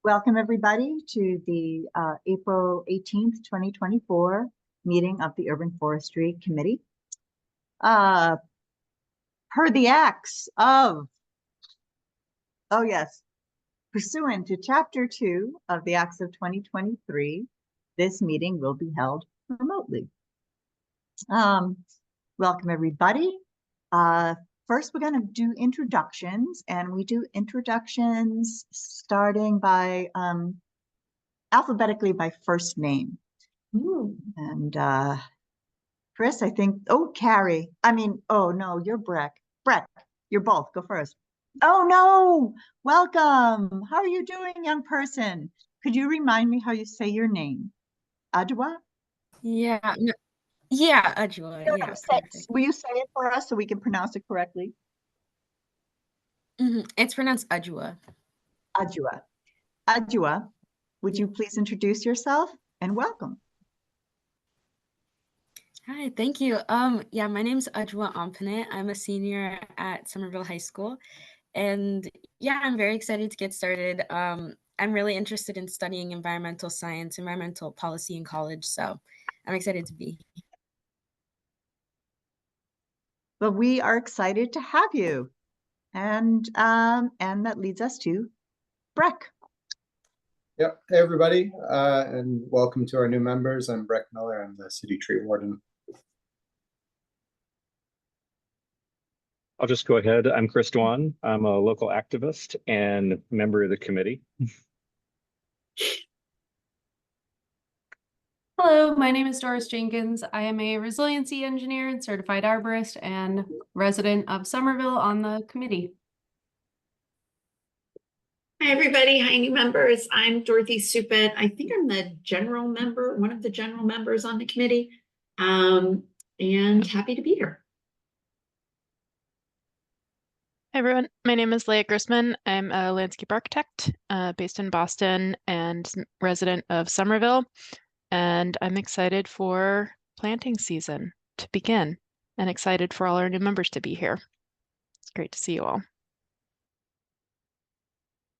Welcome everybody to the April 18th, 2024 meeting of the Urban Forestry Committee. Per the acts of, pursuant to Chapter 2 of the Acts of 2023, this meeting will be held remotely. Welcome everybody. First, we're going to do introductions, and we do introductions starting by alphabetically by first name. Ooh. And Chris, I think, Carrie. No, you're Breck. Breck, you're both. Go first. Oh, no. Welcome. How are you doing, young person? Could you remind me how you say your name? Adwa? Yeah. Yeah, Ajua. Yeah, will you say it for us so we can pronounce it correctly? It's pronounced Ajua. Ajua. Ajua, would you please introduce yourself and welcome? Hi, thank you. Yeah, my name is Ajua Ampane. I'm a senior at Somerville High School, and yeah, I'm very excited to get started. I'm really interested in studying environmental science, environmental policy in college, so I'm excited to be here. Well, we are excited to have you. And that leads us to Breck. Yep. Hey, everybody, and welcome to our new members. I'm Breck Miller. I'm the city tree warden. I'll just go ahead. I'm Chris Dwan. I'm a local activist and member of the committee. Hello, my name is Doris Jenkins. I am a resiliency engineer and certified arborist and resident of Somerville on the committee. Hi, everybody. Hi, new members. I'm Dorothy Supet. I think I'm the general member, one of the general members on the committee, and happy to be here. Hi, everyone. My name is Leah Grisman. I'm a landscape architect based in Boston and resident of Somerville. And I'm excited for planting season to begin and excited for all our new members to be here. It's great to see you all.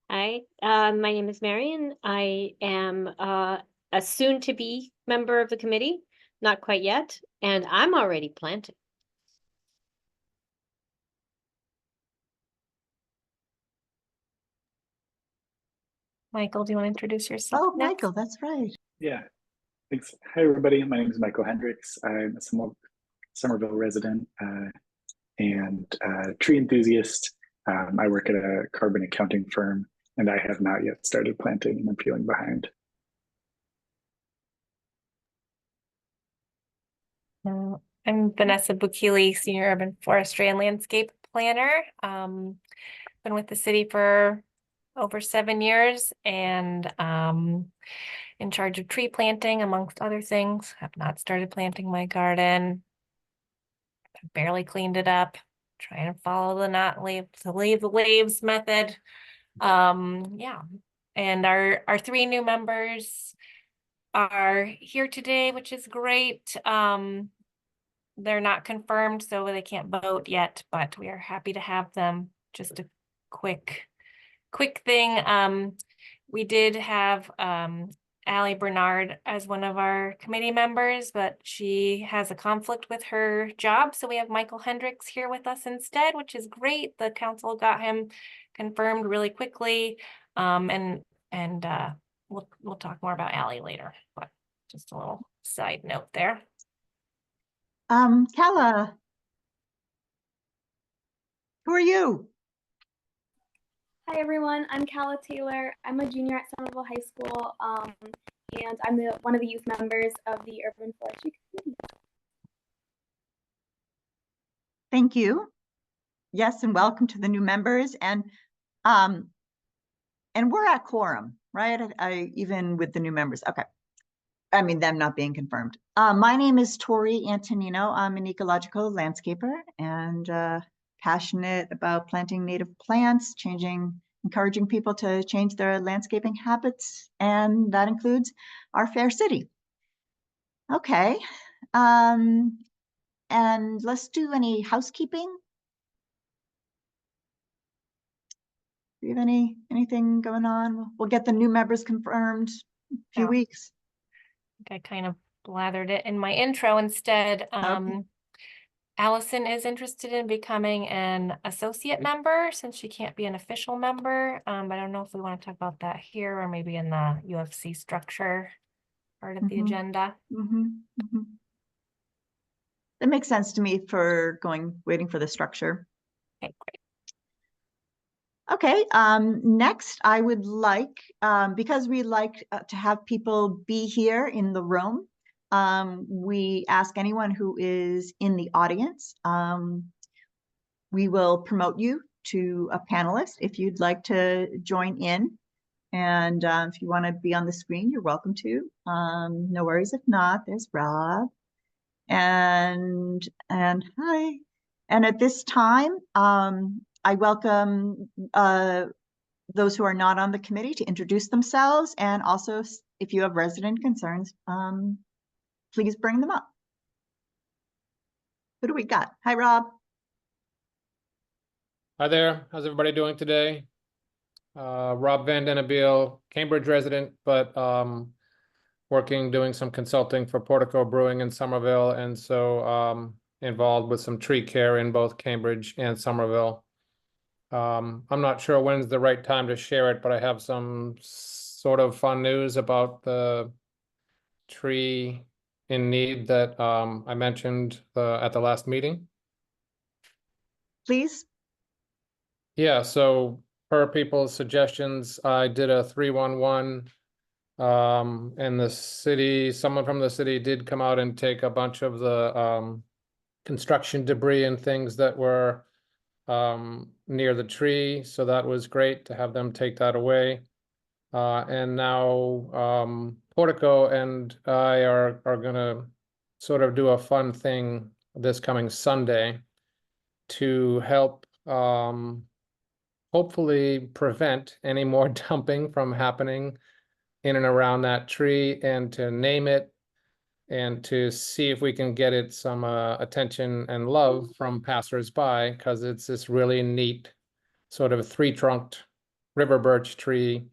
Hi, my name is Marion. I am a soon-to-be member of the committee, not quite yet, and I'm already planting. Michael, do you want to introduce yourself? Oh, next? Michael, that's right. Yeah, thanks. Hi, everybody. My name is Michael Hendricks. I'm a Somerville resident and tree enthusiast. I work at a carbon accounting firm, and I have not yet started planting, and I'm feeling behind. I'm Vanessa Bukili, Senior Urban Forestry and Landscape Planner. Been with the city for over 7 years and in charge of tree planting, amongst other things. Have not started planting my garden. I've barely cleaned it up. Trying to follow the leave the leaves method. Yeah, and our 3 new members are here today, which is great. They're not confirmed, so they can't vote yet, but we are happy to have them. Just a quick thing. We did have Allie Bernard as one of our committee members, but she has a conflict with her job. So we have Michael Hendricks here with us instead, which is great. The council got him confirmed really quickly. And we'll talk more about Allie later, but just a little side note there. Kella, who are you? Hi everyone, I'm Kalla Taylor. I'm a junior at Somerville High School, and I'm one of the youth members of the Urban Forestry Committee. Thank you. Yes, and welcome to the new members. And we're at quorum, right? Even with the new members. Okay. I mean, them not being confirmed. My name is Tori Antonino. I'm an ecological landscaper and passionate about planting native plants, encouraging people to change their landscaping habits, and that includes our fair city. Okay, and let's do any housekeeping. Do you have anything going on? We'll get the new members confirmed in a few Yeah. weeks. I kind of blathered it in my intro instead. Allison is interested in becoming an associate member since she can't be an official member. I don't know if we want to talk about that here or maybe in the UFC structure part of the agenda. That makes sense to me for waiting for the structure. Okay, great. Okay, next I would like, because we like to have people be here in the room, we ask anyone who is in the audience, we will promote you to a panelist if you'd like to join in. And if you want to be on the screen, you're welcome to. No worries if not. There's Rob. And hi. And at this time, I welcome those who are not on the committee to introduce themselves, and also if you have resident concerns, please bring them up. Who do we got? Hi, Rob. Hi there. How's everybody doing today? Rob Van Den Abeel, Cambridge resident, but doing some consulting for Portico Brewing in Somerville, and so involved with some tree care in both Cambridge and Somerville. I'm not sure when's the right time to share it, but I have some sort of fun news about the tree in need that I mentioned at the last meeting. Please. Yeah, so per people's suggestions, I did a 311. And the city, someone from the city did come out and take a bunch of the construction debris and things that were near the tree. So that was great to have them take that away. And now Portico and I are gonna sort of do a fun thing this coming Sunday to help hopefully prevent any more dumping from happening in and around that tree, and to name it and to see if we can get it some attention and love from passersby, because it's this really neat sort of three-trunked river birch tree,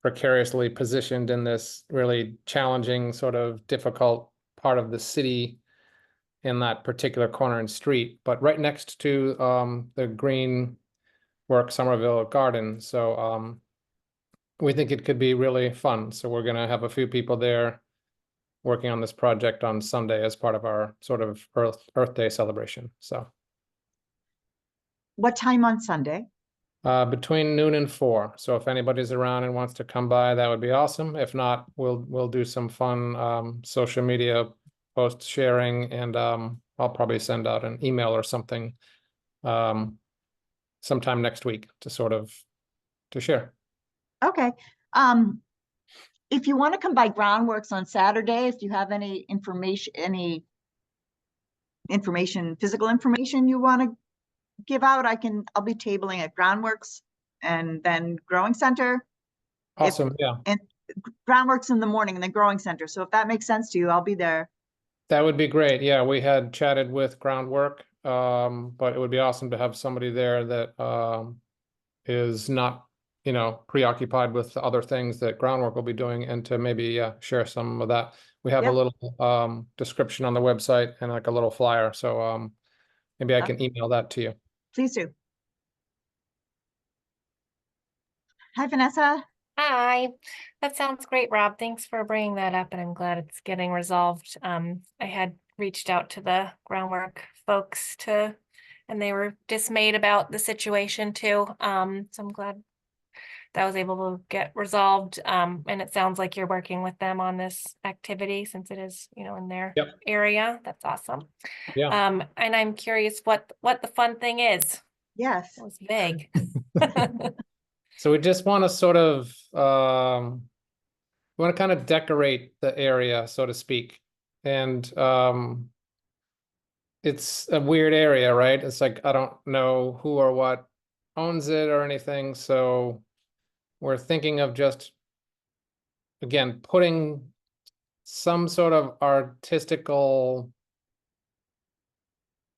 precariously positioned in this really challenging, sort of difficult part of the city in that particular corner and street, but right next to the Green Work Somerville Garden. So we think it could be really fun. So we're gonna have a few people there working on this project on Sunday as part of our sort of Earth Day celebration. So What time on Sunday? between noon and 4. So if anybody's around and wants to come by, that would be awesome. If not, we'll do some fun social media post sharing, and I'll probably send out an email or something sometime next week to sort of to share. Okay. If you want to come by Groundworks on Saturday, if you have any information, physical information you want to give out, I'll be tabling at Groundworks and then Growing Center. Awesome. Yeah. And Groundworks in the morning and then Growing Center. So if that makes sense to you, I'll be there. That would be great. Yeah, we had chatted with Groundwork, but it would be awesome to have somebody there that is not, preoccupied with the other things that Groundwork will be doing, and to maybe share some of that. We have a little description on the website and like a little flyer. So maybe I can email that to you. Please do. Hi, Vanessa. Hi, that sounds great, Rob. Thanks for bringing that up, and I'm glad it's getting resolved. I had reached out to the Groundwork folks and they were dismayed about the situation too. So I'm glad that was able to get resolved. And it sounds like you're working with them on this activity since it is, in their area. That's awesome. Yeah. And I'm curious what the fun thing is. Yes. It was vague. So we just want to sort of we want to kind of decorate the area, so to speak. And it's a weird area, right? It's like I don't know who or what owns it or anything. So we're thinking of just, again, putting some sort of artistical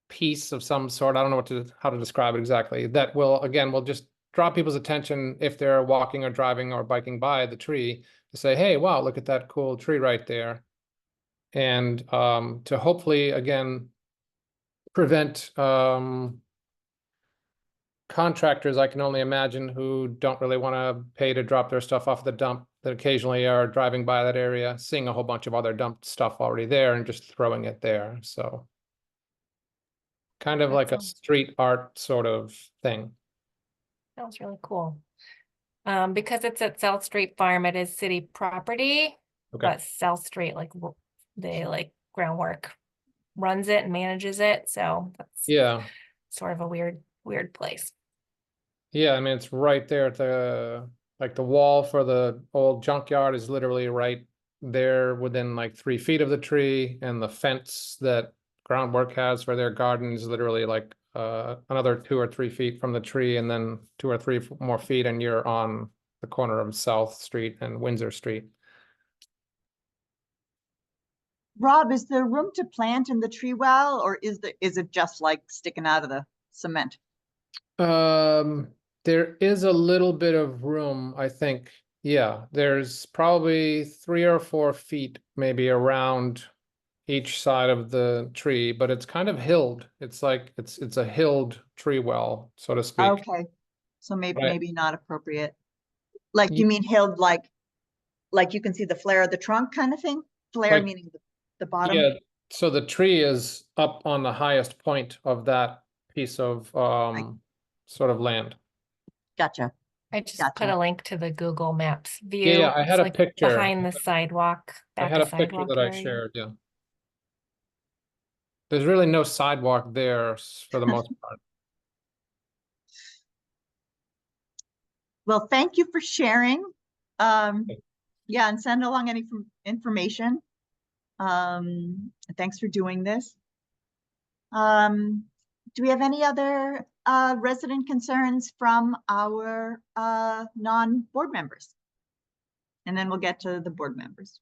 piece of some sort. I don't know how to describe it exactly. That will, again, will just draw people's attention if they're walking or driving or biking by the tree to say, hey, wow, look at that cool tree right there. And to hopefully, again, prevent contractors, I can only imagine, who don't really want to pay to drop their stuff off the dump, that occasionally are driving by that area, seeing a whole bunch of other dumped stuff already there and just throwing it there. So kind of That like a sounds- street art sort of thing. That was really cool. Because it's at South Street Farm, it is city property, Okay. but South Street, groundwork runs it and manages it. So that's Yeah. sort of a weird place. Yeah, I mean, it's right there at the wall for the old junkyard is literally right there within like 3 feet of the tree, and the fence that Groundwork has for their garden is literally like another 2 or 3 feet from the tree, and then 2 or 3 more feet, and you're on the corner of South Street and Windsor Street. Rob, is there room to plant in the tree well, or is it just like sticking out of the cement? There is a little bit of room, I think. Yeah, there's probably 3 or 4 feet maybe around each side of the tree, but it's kind of hilled. It's like it's a hilled tree well, so to speak. Okay, so maybe Right. maybe not appropriate. Like, Ye- you mean hilled like you can see the flare of the trunk kind of thing? Flare Like- meaning the bottom? Yeah, so the tree is up on the highest point of that piece of sort of land. Gotcha. I just Gotcha. put a link to the Google Maps view. Yeah, I It's had a like picture. behind the sidewalk, I back had a of picture sidewalk that I area. shared, yeah. There's really no sidewalk there for the most part. Well, thank you for sharing. Yeah, and send along any information. Thanks for doing this. Do we have any other resident concerns from our non-board members? And then we'll get to the board members.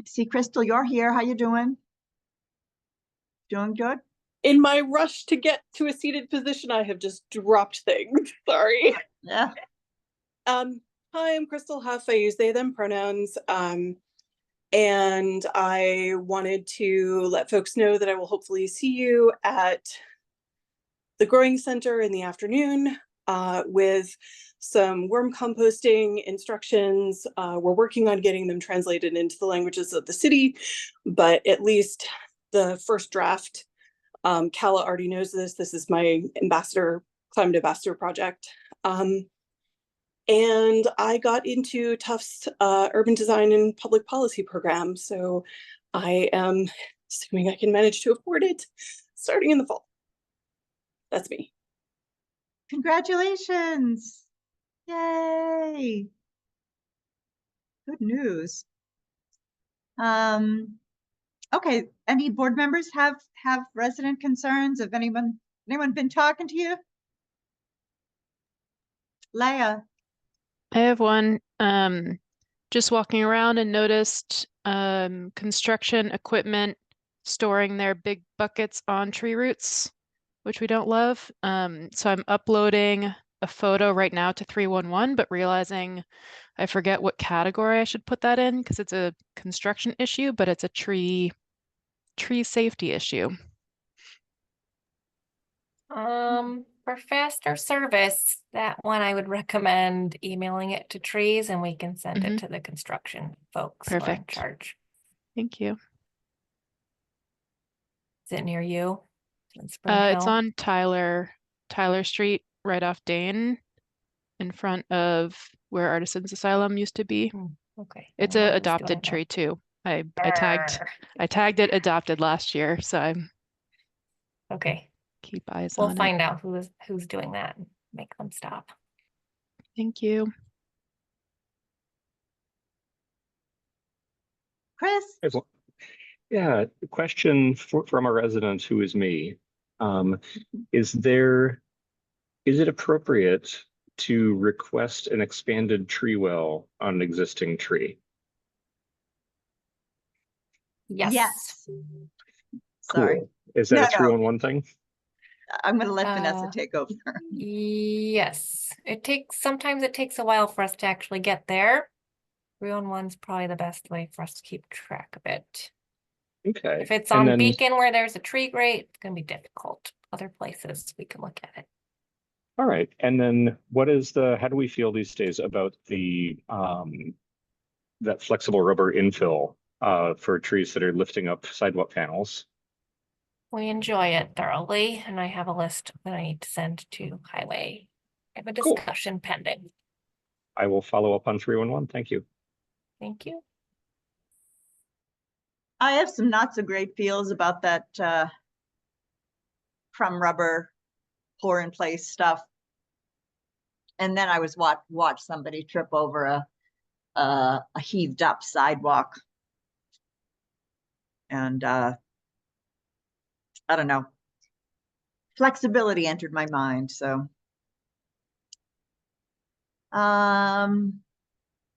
See, Crystal, you're here. How you doing? Doing good? In my rush to get to a seated position, I have just dropped things. Sorry. Yeah. Hi, I'm Crystal Huff. I use they, them pronouns. And I wanted to let folks know that I will hopefully see you at the Growing Center in the afternoon with some worm composting instructions. We're working on getting them translated into the languages of the city, but at least the first draft, Kala already knows this. This is my climate ambassador project. And I got into Tufts urban design and public policy program. So I am assuming I can manage to afford it starting in the fall. That's me. Congratulations. Yay. Good news. Okay, any board members have resident concerns? Have anyone been talking to you? Leia. I have one. Just walking around and noticed construction equipment storing their big buckets on tree roots, which we don't love. So I'm uploading a photo right now to 311, but realizing I forget what category I should put that in because it's a construction issue, but it's a tree safety issue. For faster service, that one I would recommend emailing it to trees and we can send it to the construction folks who are in Perfect. charge. Thank you. Is it near you? In Spring It's Hill? on Tyler Street, right off Dane, in front of where Artisans Asylum used to be. Okay. It's I know a who's doing adopted it. tree too. I tagged it adopted last year, so I'm Okay. keep eyes We'll on it. find out who's doing that and make them stop. Thank you. Chris? Yeah, question from a resident who is me. Is it appropriate to request an expanded tree well on an existing tree? Yes. Yes. Sorry. Cool. Is that No, a 311 thing? I'm gonna let Vanessa Uh, take over. Yes, sometimes it takes a while for us to actually get there. 311's probably the best way for us to keep track of it. Okay. If it's And on then, Beacon where there's a tree grate, it's gonna be difficult. Other places we can look at it. all right. And then how do we feel these days about that flexible rubber infill for trees that are lifting up sidewalk panels? We enjoy it thoroughly, and I have a list that I need to send to Highway. I have a Cool. discussion pending. I will follow up on 311. Thank you. Thank you. I have some not so great feels about that crumb rubber pour in place stuff. And then I was watch somebody trip over a heaved up sidewalk. And I don't know. Flexibility entered my mind, so.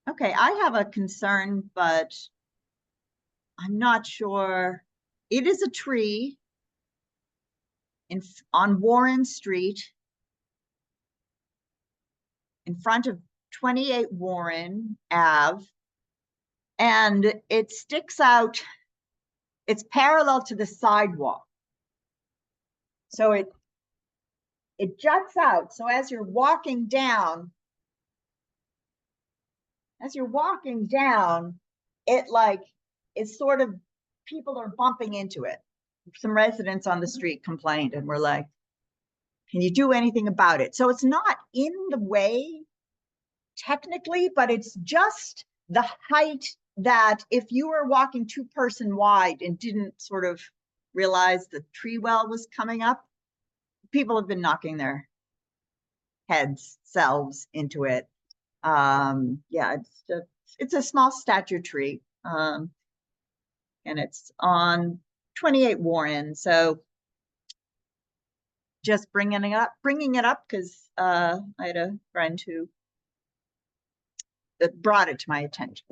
Okay, I have a concern, but I'm not sure. It is a tree on Warren Street in front of 28 Warren Ave, and it sticks out. It's parallel to the sidewalk. So it juts out. So as you're walking down, it's sort of, people are bumping into it. Some residents on the street complained and were like, can you do anything about it? So it's not in the way technically, but it's just the height that if you were walking 2-person wide and didn't sort of realize the tree well was coming up, people have been knocking their selves into it. Yeah, it's a small stature tree. And it's on 28 Warren. So just bringing it up because I had a friend who brought it to my attention.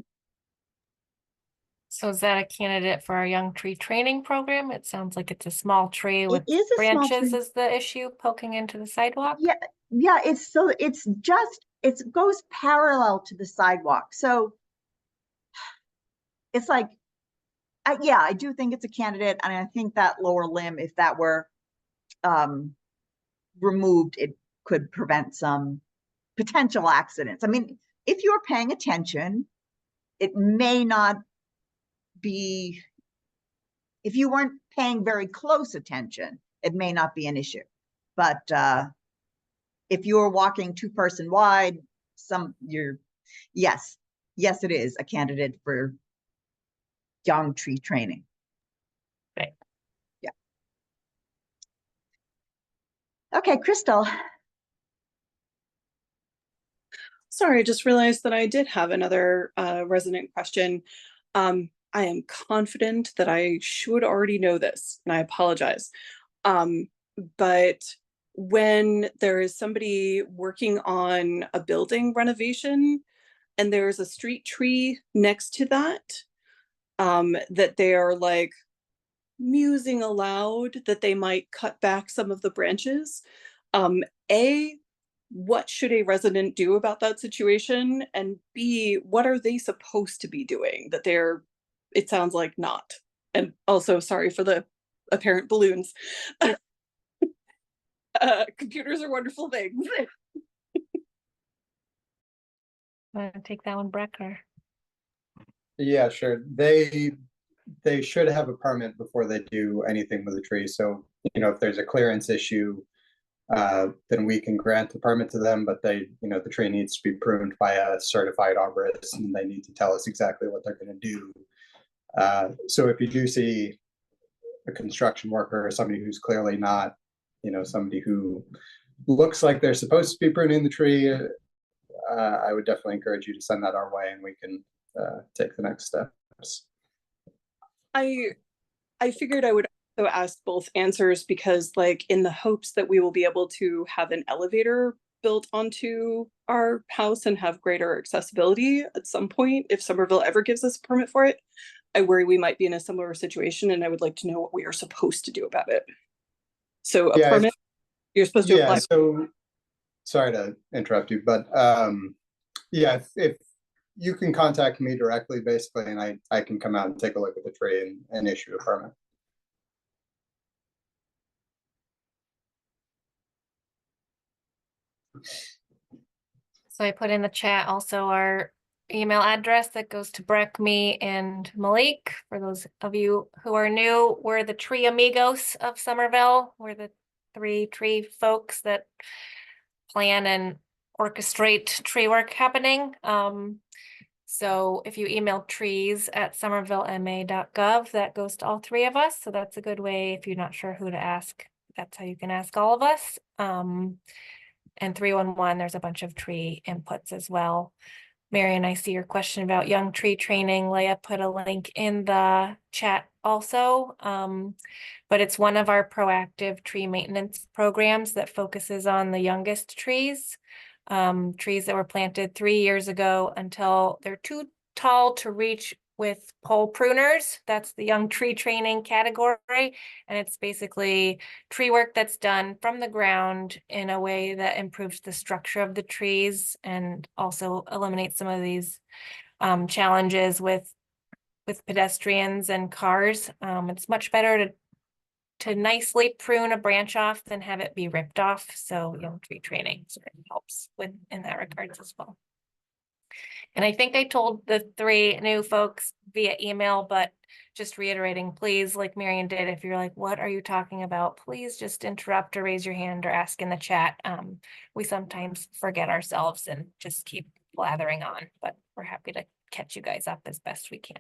So is that a candidate for our young tree training program? It sounds like it's a small tree with is a small branches tree. is the issue poking into the sidewalk. Yeah, it goes parallel to the sidewalk. So it's like, yeah, I do think it's a candidate. And I think that lower limb, if that were removed, it could prevent some potential accidents. I mean, if you're paying attention, it may not be, if you weren't paying very close attention, it may not be an issue. But if you're walking 2-person wide, yes, it is a candidate for young tree training. Right. Yeah. Okay, Crystal. Sorry, I just realized that I did have another resident question. I am confident that I should already know this, and I apologize. But when there is somebody working on a building renovation and there's a street tree next to that, that they are like musing aloud that they might cut back some of the branches. What should a resident do about that situation? And B, what are they supposed to be doing that it sounds like not? And also, sorry for the apparent balloons. Computers are wonderful things. Want to take that one, Breck, or? Yeah, sure. They should have a permit before they do anything with the tree. So, if there's a clearance issue, then we can grant the permit to them, but the tree needs to be pruned by a certified arborist, and they need to tell us exactly what they're going to do. So if you do see a construction worker or somebody who's clearly not, somebody who looks like they're supposed to be pruning the tree, I would definitely encourage you to send that our way, and we can take the next steps. I figured I would also ask both answers because, like, in the hopes that we will be able to have an elevator built onto our house and have greater accessibility at some point if Somerville ever gives us a permit for it. I worry we might be in a similar situation, and I would like to know what we are supposed to do about it. So a Yeah, permit, you're supposed to Yeah, apply. so sorry to interrupt you, but yeah, if you can contact me directly, basically, and I can come out and take a look at the tree and issue a permit. So I put in the chat also our email address that goes to Breck, me, and Malik. For those of you who are new, we're the tree amigos of Somerville. We're the 3 tree folks that plan and orchestrate tree work happening. So if you email trees@somervillema.gov, that goes to all 3 of us. So that's a good way if you're not sure who to ask. That's how you can ask all of us. And 311, there's a bunch of tree inputs as well. Marion, I see your question about young tree training. Leah put a link in the chat also. But it's one of our proactive tree maintenance programs that focuses on the youngest trees. Trees that were planted 3 years ago until they're too tall to reach with pole pruners. That's the young tree training category. And it's basically tree work that's done from the ground in a way that improves the structure of the trees and also eliminates some of these challenges with pedestrians and cars. It's much better to nicely prune a branch off than have it be ripped off. So young tree training sort of helps in that regards as well. And I think I told the 3 new folks via email, but just reiterating, please, like Marion did, if you're like, what are you talking about? Please just interrupt or raise your hand or ask in the chat. We sometimes forget ourselves and just keep blathering on, but we're happy to catch you guys up as best we can.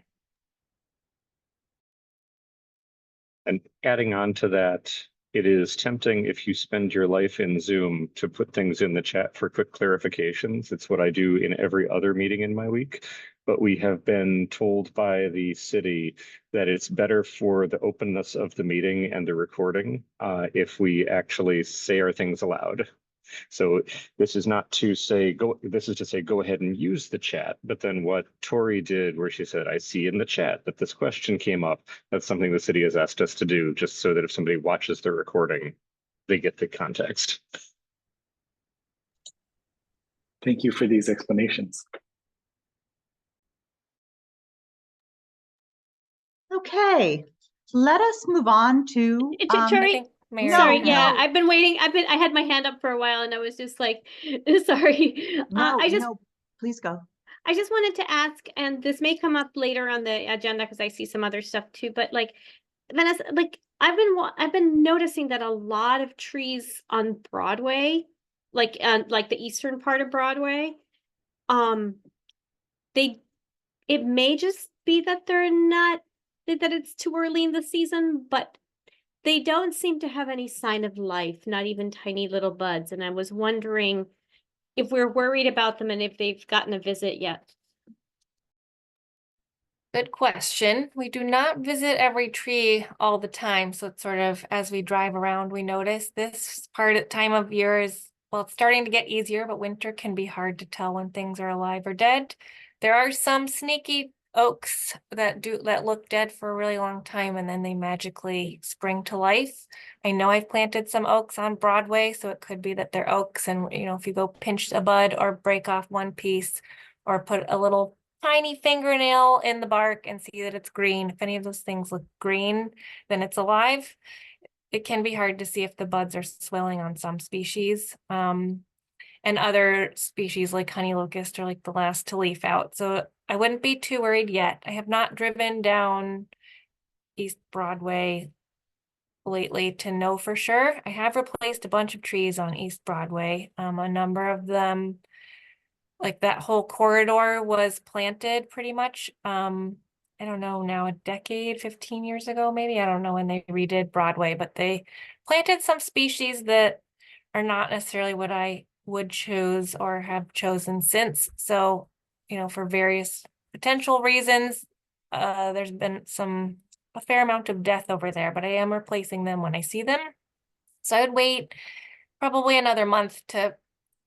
And adding on to that, it is tempting if you spend your life in Zoom to put things in the chat for quick clarifications. It's what I do in every other meeting in my week. But we have been told by the city that it's better for the openness of the meeting and the recording if we actually say our things aloud. So this is not to say this is to say go ahead and use the chat, but then what Tori did where she said, I see in the chat that this question came up. That's something the city has asked us to do, just so that if somebody watches the recording, they get the context. Thank you for these explanations. Okay, let us move on to Tori, Mary, sorry, no, yeah, no. I've been waiting. I had my hand up for a while and I was just like, sorry. No, no, please go. I just wanted to ask, and this may come up later on the agenda because I see some other stuff too, but like, Vanessa, like I've been noticing that a lot of trees on Broadway, like the eastern part of Broadway, it may just be that they're not that it's too early in the season, but they don't seem to have any sign of life, not even tiny little buds. And I was wondering if we're worried about them and if they've gotten a visit yet. Good question. We do not visit every tree all the time. So it's sort of as we drive around, we notice this time of year is, well, it's starting to get easier, but winter can be hard to tell when things are alive or dead. There are some sneaky oaks that look dead for a really long time and then they magically spring to life. I know I've planted some oaks on Broadway, so it could be that they're oaks, and if you go pinch a bud or break off one piece or put a little tiny fingernail in the bark and see that it's green, if any of those things look green, then it's alive. It can be hard to see if the buds are swelling on some species. And other species like honey locust are like the last to leaf out. So I wouldn't be too worried yet. I have not driven down East Broadway lately to know for sure. I have replaced a bunch of trees on East Broadway. A number of them, like that whole corridor was planted pretty much, I don't know, now a decade, 15 years ago, maybe. I don't know when they redid Broadway, but they planted some species that are not necessarily what I would choose or have chosen since. So, for various potential reasons, there's been a fair amount of death over there, but I am replacing them when I see them. So I would wait probably another month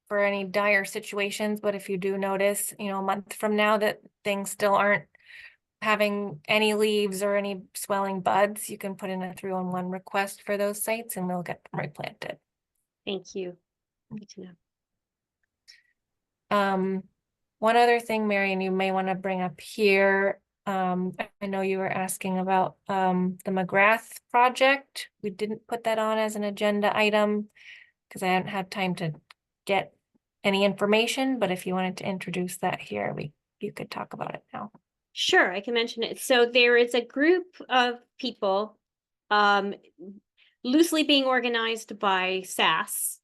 for any dire situations. But if you do notice, a month from now that things still aren't having any leaves or any swelling buds, you can put in a 311 request for those sites and we'll get them replanted. Thank you. Good to know. One other thing, Marion, you may want to bring up here. I know you were asking about the McGrath project. We didn't put that on as an agenda item because I hadn't had time to get any information, but if you wanted to introduce that here, you could talk about it now. Sure, I can mention it. So there is a group of people loosely being organized by SAS,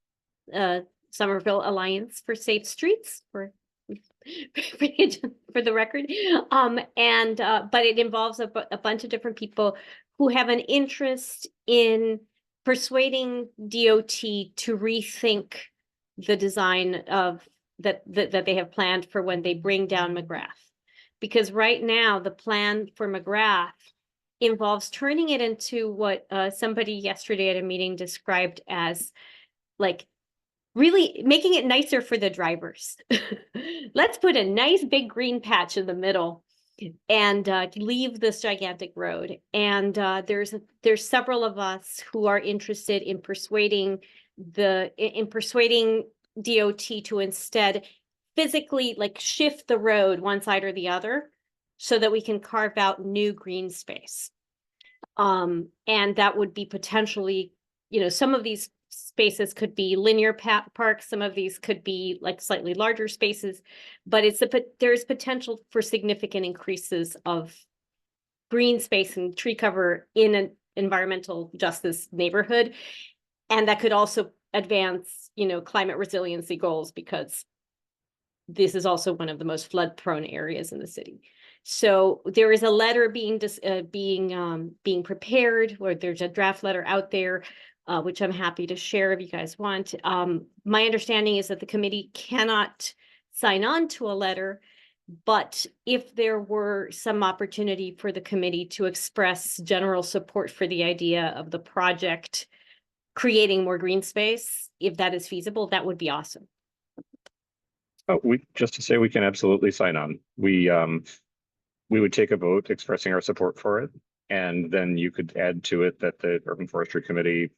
Somerville Alliance for Safe Streets, for the record. But it involves a bunch of different people who have an interest in persuading DOT to rethink the design of that they have planned for when they bring down McGrath. Because right now the plan for McGrath involves turning it into what somebody yesterday at a meeting described as like really making it nicer for the drivers. Let's put a nice big green patch in the middle and leave this gigantic road. And there's several of us who are interested in persuading DOT to instead physically like shift the road one side or the other so that we can carve out new green space. And that would be potentially, some of these spaces could be linear parks, some of these could be like slightly larger spaces, but there's potential for significant increases of green space and tree cover in an environmental justice neighborhood. And that could also advance, climate resiliency goals, because this is also one of the most flood prone areas in the city. So there is a letter being prepared, or there's a draft letter out there, which I'm happy to share if you guys want. My understanding is that the committee cannot sign on to a letter, but if there were some opportunity for the committee to express general support for the idea of the project creating more green space, if that is feasible, that would be awesome. Oh, just to say we can absolutely sign on. We would take a vote expressing our support for it, and then you could add to it that the Urban Forestry Committee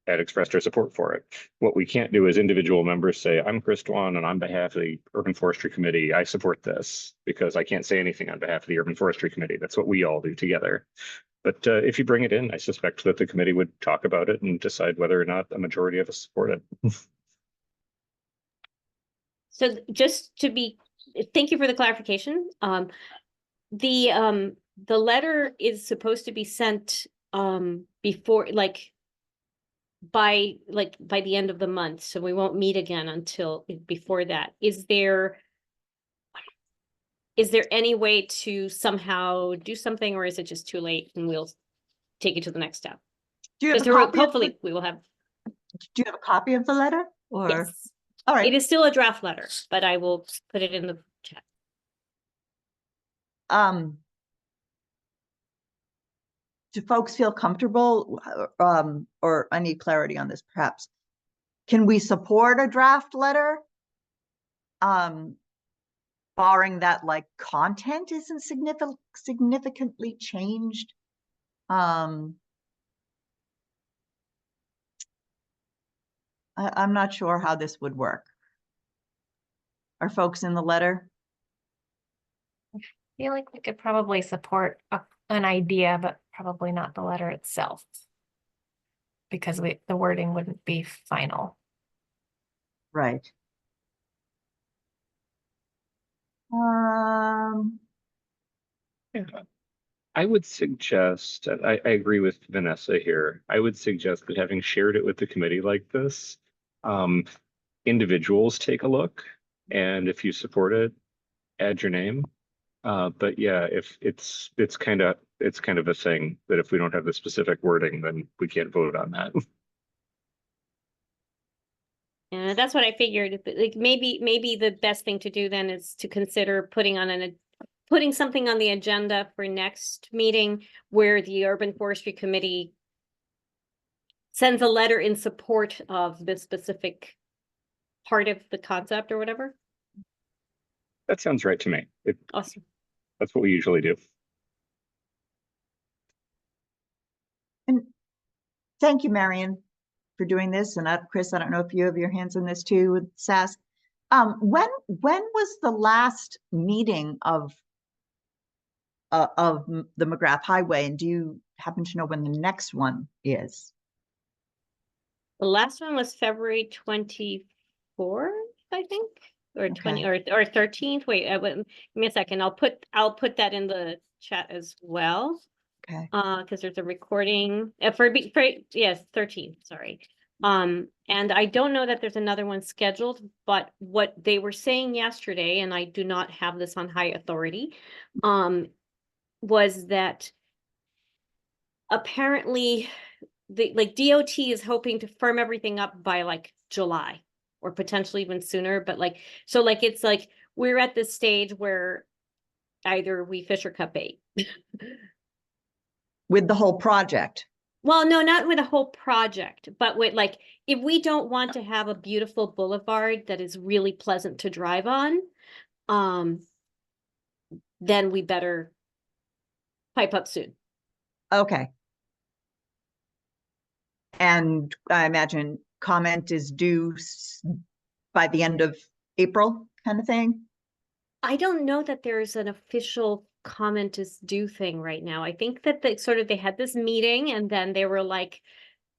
had expressed their support for it. What we can't do is individual members say, I'm Chris Dwan, and on behalf of the Urban Forestry Committee, I support this, because I can't say anything on behalf of the Urban Forestry Committee. That's what we all do together. But if you bring it in, I suspect that the committee would talk about it and decide whether or not a majority of us support it. So just to be, thank you for the clarification. The letter is supposed to be sent before by the end of the month, so we won't meet again until before that. Is there any way to somehow do something, or is it just too late and we'll take it to the next step? Do you have a copy Hopefully we will have. Do you have a copy of the letter? Or Yes. all right. It is still a draft letter, but I will put it in the chat. Do folks feel comfortable, or I need clarity on this perhaps? Can we support a draft letter? Barring that like content isn't significantly changed. I'm not sure how this would work. Are folks in the letter? I feel like we could probably support an idea, but probably not the letter itself, because the wording wouldn't be final. Right. Yeah. I would suggest, I agree with Vanessa here, I would suggest that having shared it with the committee like this, individuals take a look, and if you support it, add your name. But yeah, if it's kind of a thing that if we don't have the specific wording, then we can't vote on that. And that's what I figured. Like maybe the best thing to do then is to consider putting something on the agenda for next meeting where the Urban Forestry Committee sends a letter in support of the specific part of the concept or whatever. That sounds right to me. Awesome. That's what we usually do. thank you, Marion, for doing this. And Chris, I don't know if you have your hands in this too with SAS. When was the last meeting of the McGrath Highway, and do you happen to know when the next one is? The last one was February 24th, I think, or 20 or 13th. Wait, give me a second. I'll put that in the chat as well. Okay. Because there's a recording for yes, 13th, sorry. And I don't know that there's another one scheduled, but what they were saying yesterday, and I do not have this on high authority, was that apparently the DOT is hoping to firm everything up by like July or potentially even sooner. But like, so like, it's like, we're at this stage where either we fish or cut bait. With the whole project? Well, no, not with a whole project, but with like, if we don't want to have a beautiful boulevard that is really pleasant to drive on, then we better pipe up soon. Okay. And I imagine comment is due by the end of April kind of thing? I don't know that there's an official comment is due thing right now. I think that they had this meeting and then they were like,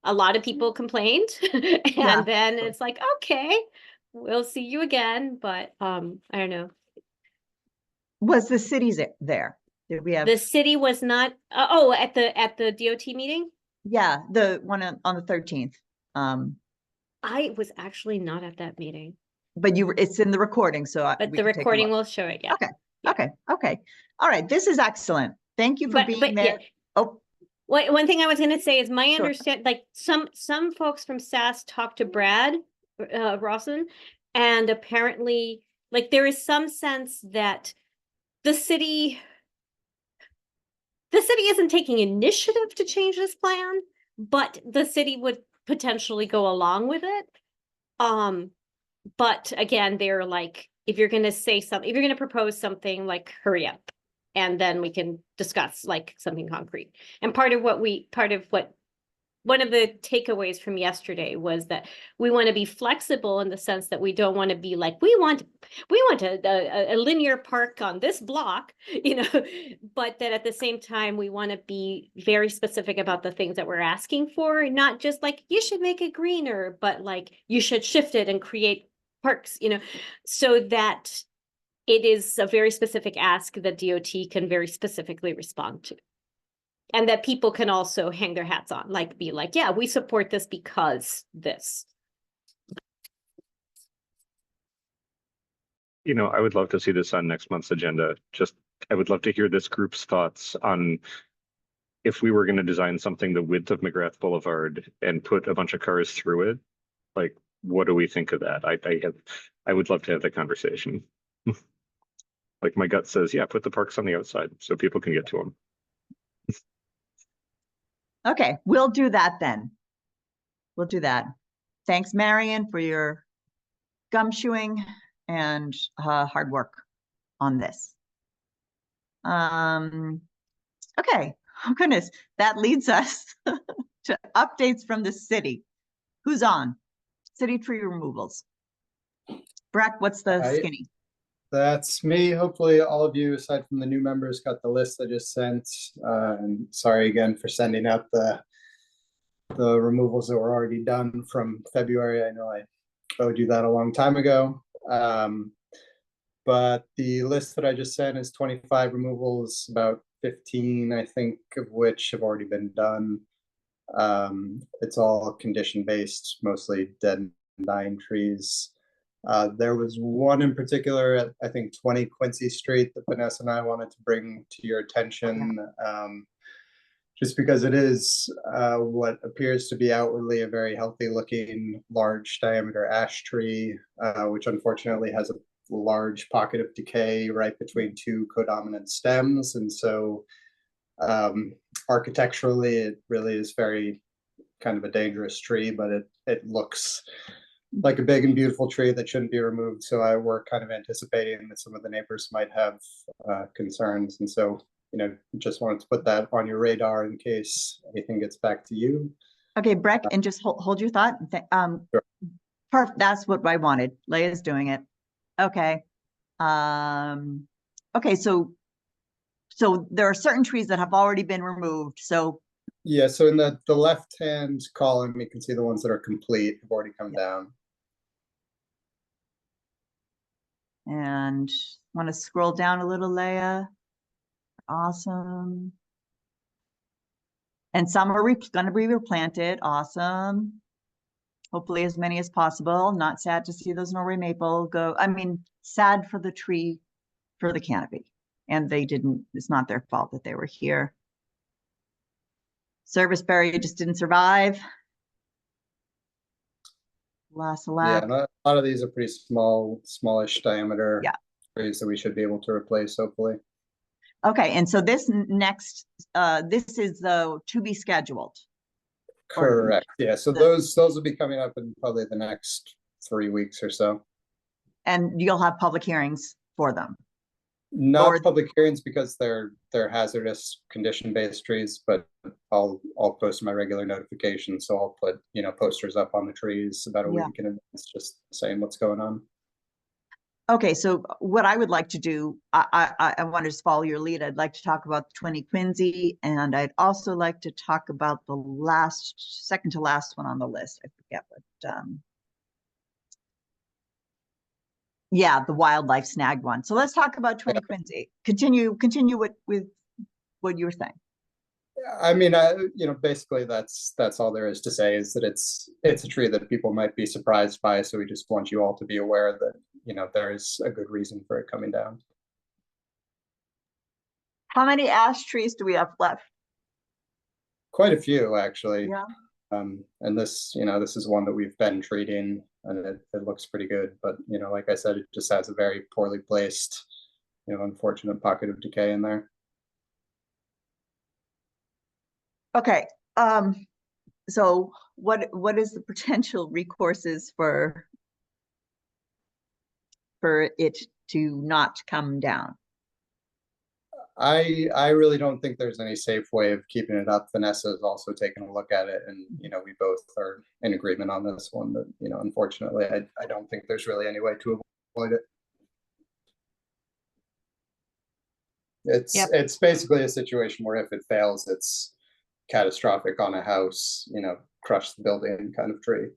a lot of people complained and then it's like, okay, we'll see you again. But I don't know. Was the city there? Did we have? The city was not, at the DOT meeting? Yeah, the one on the 13th. I was actually not at that meeting. But it's in the recording, so but the recording will show it. Yeah. Okay. Yeah. Okay. All right. This is excellent. Thank you for being there. Yeah. Oh, one thing I was going to say is my understand, like some folks from SAS talked to Brad Rawson, and apparently, like there is some sense that the city isn't taking initiative to change this plan, but the city would potentially go along with it. But again, they're like, if you're going to say something, if you're going to propose something, like hurry up, and then we can discuss like something concrete. And one of the takeaways from yesterday was that we want to be flexible in the sense that we don't want to be like, we want a linear park on this block, but that at the same time, we want to be very specific about the things that we're asking for, not just like, you should make it greener, but like, you should shift it and create parks, so that it is a very specific ask that DOT can very specifically respond to. And that people can also hang their hats on, like be like, yeah, we support this because this. I would love to see this on next month's agenda. I would love to hear this group's thoughts on if we were going to design something the width of McGrath Boulevard and put a bunch of cars through it. Like, what do we think of that? I would love to have that conversation. Like my gut says, yeah, put the parks on the outside so people can get to them. okay. We'll do that then. We'll do that. Thanks, Marion, for your gumshoeing and hard work on this. Okay. Oh, goodness. That leads us to updates from the city. Who's on? City tree removals. Breck, what's the skinny? That's me. Hopefully all of you, aside from the new members, got the list I just sent. And sorry again for sending out the removals that were already done from February. I know I owed you that a long time ago. But the list that I just sent is 25 removals, about 15, I think, of which have already been done. It's all condition-based, mostly dead and dying trees. There was one in particular at, I think, 20 Quincy Street that Vanessa and I wanted to bring to your attention, just because it is what appears to be outwardly a very healthy looking large diameter ash tree, which unfortunately has a large pocket of decay right between two codominant stems. And so architecturally, it really is very kind of a dangerous tree, but it looks like a big and beautiful tree that shouldn't be removed. So we're kind of anticipating that some of the neighbors might have concerns. And so, just wanted to put that on your radar in case anything gets back to you. Okay, Breck, and just hold your thought. Sure. Perfect. That's what I wanted. Leia's doing it. Okay. Okay, so there are certain trees that have already been removed. So Yeah, so in the left-hand column, you can see the ones that are complete have already come down. and want to scroll down a little, Leia. Awesome. And some are going to be replanted. Awesome. Hopefully as many as possible. Not sad to see those Norway maple go. I mean, sad for the tree, for the canopy. And they didn't, it's not their fault that they were here. Serviceberry just didn't survive. Yeah, Lasalak. and a lot of these are pretty smallish diameter trees that we should be able to replace, hopefully. Okay, and so this next, this is the to be scheduled. Correct. Yeah, so those will be coming up in probably the next 3 weeks or so. And you'll have public hearings for them. Not public hearings because they're hazardous condition-based trees, but I'll post my regular notifications. So I'll put, you know, posters up on the trees about a week in advance, just saying what's going on. Okay, so what I would like to do, I want to just follow your lead. I'd like to talk about the 20 Quincy, and I'd also like to talk about the second to last one on the list. I forget what. Yeah, the wildlife snag one. So let's talk about 20 Quincy. Continue with what you were saying. I mean, you know, basically that's all there is to say, is that it's a tree that people might be surprised by. So we just want you all to be aware that, you know, there is a good reason for it coming down. How many ash trees do we have left? Quite a few, actually. Yeah. And this, you know, this is one that we've been treating, and it looks pretty good. But, you know, like I said, it just has a very poorly placed, you know, unfortunate pocket of decay in there. Okay. So what is the potential recourses for it to not come down? I really don't think there's any safe way of keeping it up. Vanessa has also taken a look at it, and, you know, we both are in agreement on this one that, you know, unfortunately, I don't think there's really any way to avoid it. It's basically a situation where if it fails, it's catastrophic on a house, you know, crush the building kind of tree.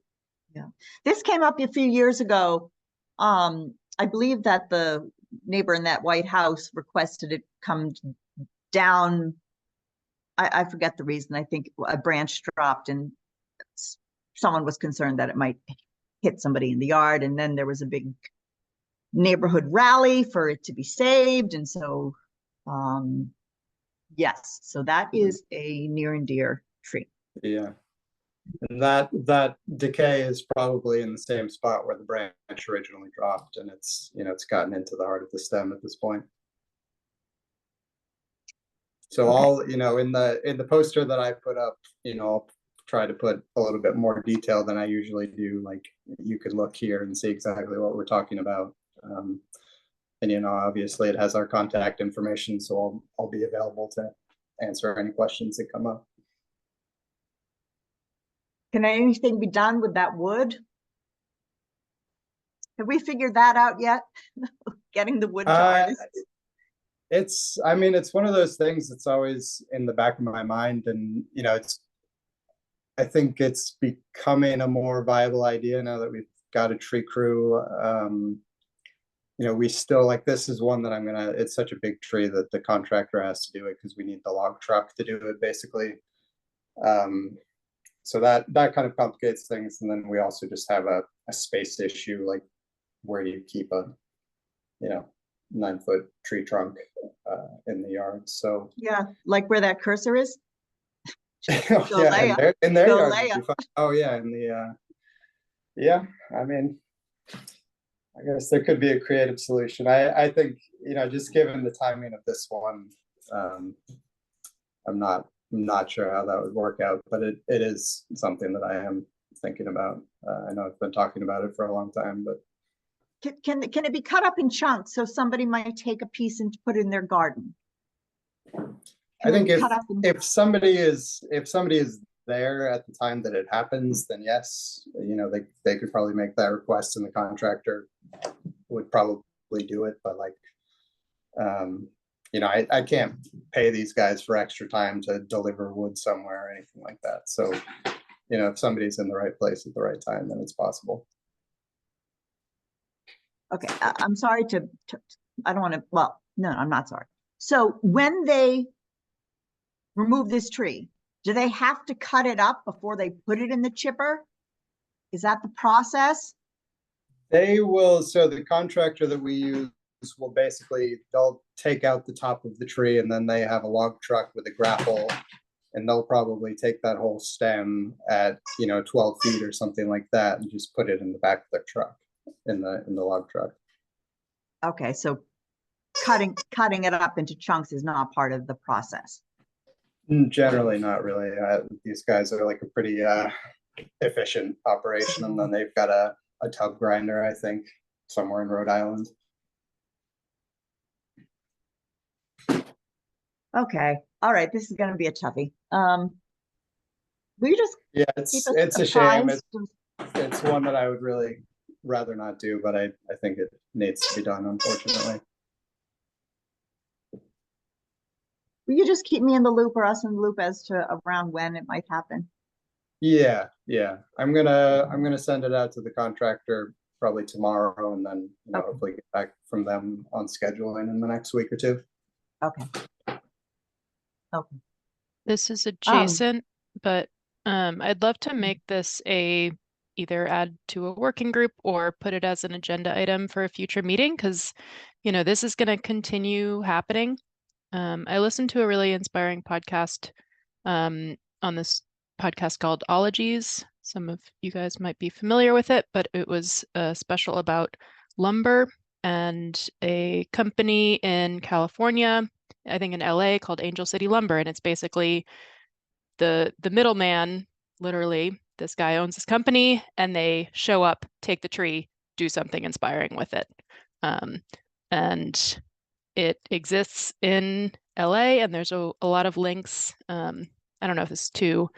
Yeah, this came up a few years ago. I believe that the neighbor in that White House requested it come down. I forget the reason. I think a branch dropped and someone was concerned that it might hit somebody in the yard. And then there was a big neighborhood rally for it to be saved. And so, yes, so that is a near and dear tree. Yeah. And that decay is probably in the same spot where the branch originally dropped, and it's, you know, it's gotten into the heart of the stem at this point. So I'll, you know, in the poster that I put up, you know, I'll try to put a little bit more detail than I usually do. Like, you could look here and see exactly what we're talking about. And, you know, obviously it has our contact information, so I'll be available to answer any questions that come up. Can anything be done with that wood? Have we figured that out yet? Getting the wood to artists? I mean, it's one of those things that's always in the back of my mind, and, you know, I think it's becoming a more viable idea now that we've got a tree crew. You know, we still, like, this is one that it's such a big tree that the contractor has to do it because we need the log truck to do it, basically. So that kind of complicates things. And then we also just have a space issue, like where do you keep a, you know, 9-foot tree trunk in the yard. So yeah, like where that cursor is. Yeah, in their yard would be fun. Oh yeah, in the yeah, I mean, I guess there could be a creative solution. I think, you know, just given the timing of this one, I'm not sure how that would work out, but it is something that I am thinking about. I know I've been talking about it for a long time, but can it be cut up in chunks so somebody might take a piece and put it in their garden? I think if somebody is there at the time that it happens, then yes, they could probably make that request and the contractor would probably do it. But like, I can't pay these guys for extra time to deliver wood somewhere or anything like that. So, if somebody's in the right place at the right time, then it's possible. Okay, I'm sorry I don't want to, well, no, I'm not sorry. So when they remove this tree, do they have to cut it up before they put it in the chipper? Is that the process? They will, so the contractor that we use will they'll take out the top of the tree, and then they have a log truck with a grapple, and they'll probably take that whole stem at 12 feet or something like that and just put it in the back of their truck, in the log truck. Okay, so cutting it up into chunks is not part of the process. Generally not really. These guys are like a pretty efficient operation, and then they've got a tub grinder, I think, somewhere in Rhode Island. Okay, all right, this is going to be a toughie. Will you just It's a shame. It's one that I would really rather not do, but I think it needs to be done, unfortunately. Will you just keep me in the loop, or us in the loop, as to around when it might happen? Yeah. I'm gonna send it out to the contractor probably tomorrow, and then hopefully get back from them on scheduling in the next week or two. Okay. This is adjacent, but I'd love to make this either add to a working group or put it as an agenda item for a future meeting, because this is going to continue happening. I listened to a really inspiring podcast on this podcast called Ologies. Some of you guys might be familiar with it, but it was a special about lumber and a company in California, I think in LA, called Angel City Lumber. And it's basically the middleman, literally, this guy owns this company, and they show up, take the tree, do something inspiring with it. And it exists in LA, and there's a lot of links. I don't know if it's too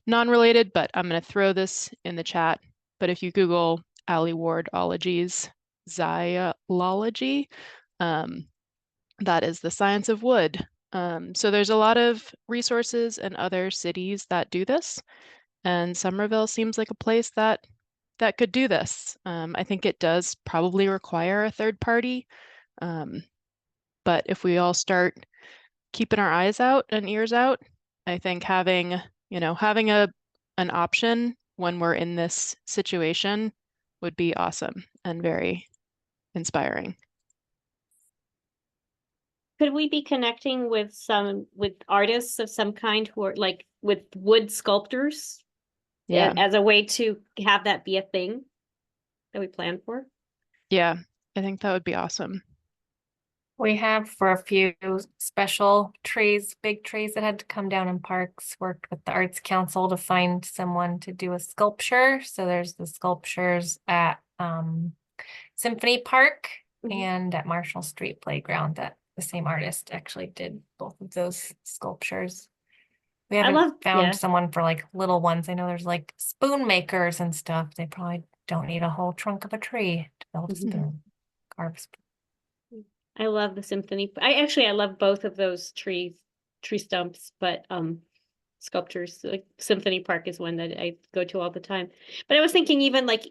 non-related, but I'm going to throw this in the chat. But if you Google Allie Ward Ologies Xylology, that is the science of wood. So there's a lot of resources in other cities that do this, and Somerville seems like a place that could do this. I think it does probably require a third party, but if we all start keeping our eyes out and ears out, I think having an option when we're in this situation would be awesome and very inspiring. Could we be connecting with artists of some kind who are like with wood sculptors? Yeah. As a way to have that be a thing that we plan for? Yeah, I think that would be awesome. We have, for a few special trees, big trees that had to come down in parks, worked with the Arts Council to find someone to do a sculpture. So there's the sculptures at Symphony Park and at Marshall Street Playground that the same artist actually did both of those sculptures. We haven't found someone for like little ones. I know there's like spoon makers and stuff. They probably don't need a whole trunk of a tree to build a spoon, carve a spoon. I love the symphony. I love both of those tree stumps, but sculptures, like Symphony Park is one that I go to all the time. But I was thinking even if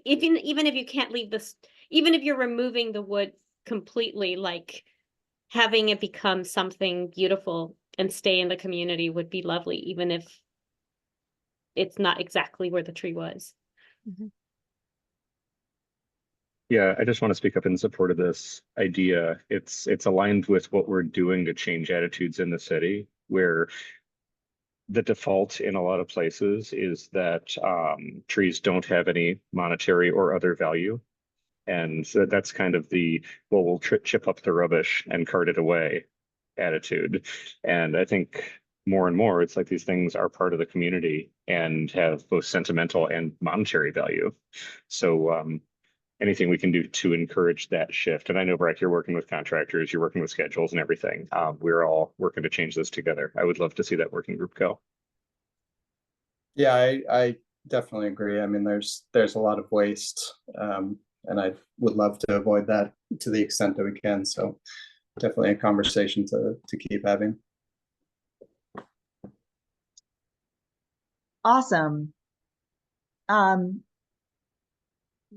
you can't leave this, even if you're removing the wood completely, like having it become something beautiful and stay in the community would be lovely, even if it's not exactly where the tree was. Yeah, I just want to speak up in support of this idea. It's aligned with what we're doing to change attitudes in the city, where the default in a lot of places is that trees don't have any monetary or other value. And so that's kind of we'll chip up the rubbish and cart it away attitude. And I think more and more, it's like these things are part of the community and have both sentimental and monetary value. So anything we can do to encourage that shift. And I know, Breck, you're working with contractors, you're working with schedules and everything. We're all working to change this together. I would love to see that working group go. Yeah, I definitely agree. I mean, there's a lot of waste, and I would love to avoid that to the extent that we can. So definitely a conversation to keep having. Awesome.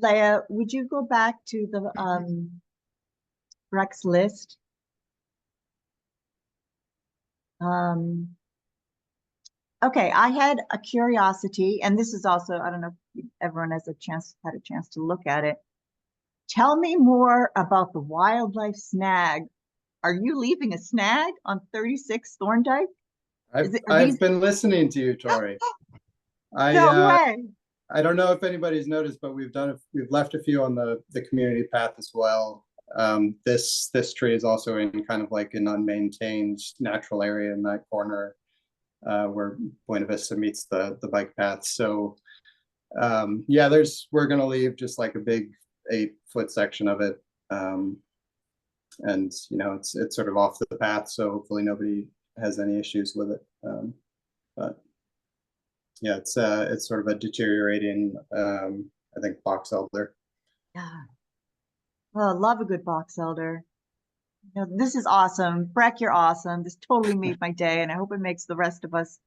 Leah, would you go back to the Rex list? Okay, I had a curiosity, and this is also, I don't know if everyone has had a chance to look at it. Tell me more about the wildlife snag. Are you leaving a snag on 36 Thorndike? I've been listening to you, Tori. No way. I don't know if anybody's noticed, but we've left a few on the community path as well. This tree is also in kind of like an unmaintained natural area in that corner where Buena Vista meets the bike path. So yeah, we're gonna leave just like a big 8-foot section of it. And you know, it's sort of off the path, so hopefully nobody has any issues with it. But yeah, it's sort of a deteriorating, I think, box elder. Yeah. Well, love a good box elder. You know, this is awesome. Breck, you're awesome. This totally made my day, and I hope it makes the rest of us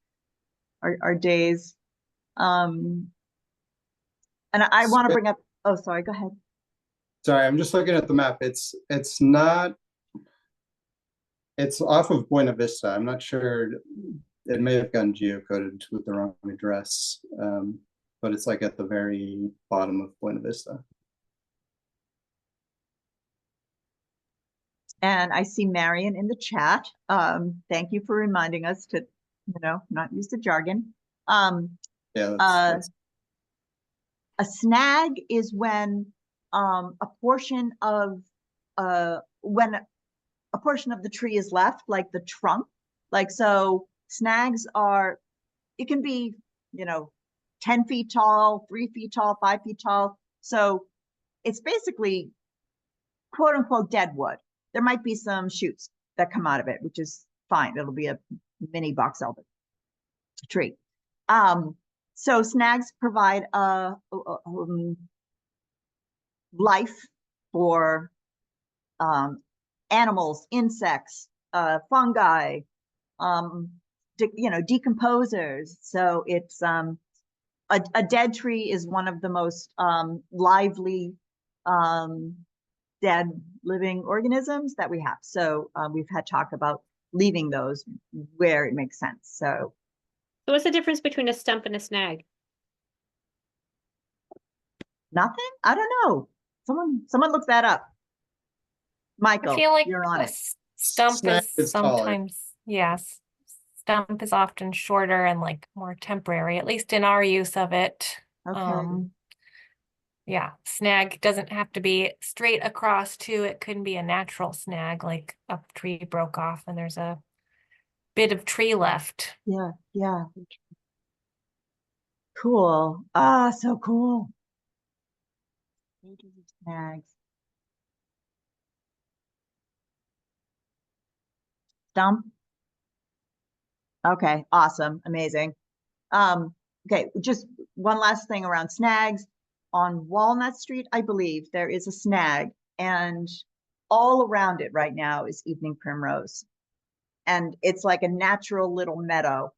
our days. And I want to bring up, oh, sorry, go ahead. Sorry, I'm just looking at the map. It's off of Buena Vista. I'm not sure. It may have gotten geocoded with the wrong address, but it's like at the very bottom of Buena Vista. And I see Marion in the chat. Thank you for reminding us to, not use the jargon. Yeah, a snag is when a portion of the tree is left, like the trunk. Like, so snags are, it can be, 10 feet tall, 3 feet tall, 5 feet tall. So it's basically quote unquote dead wood. There might be some shoots that come out of it, which is fine. It'll be a mini box elder tree. So snags provide life for animals, insects, fungi, decomposers. So it's a dead tree is one of the most lively dead living organisms that we have. So we've had talk about leaving those where it makes sense. So what's the difference between a stump and a snag? Nothing? I don't know. Someone look that up. Michael, I feel like you're on it. Stump is taller. sometimes, yes. Stump is often shorter and like more temporary, at least in our use of it. Okay. Yeah, snag doesn't have to be straight across too. It can be a natural snag, like a tree broke off and there's a bit of tree left. Yeah, yeah. Cool. Ah, so cool. Snags. Stump. Okay, awesome, amazing. Okay, just one last thing around snags. On Walnut Street, I believe there is a snag, and all around it right now is evening primrose. And it's like a natural little meadow.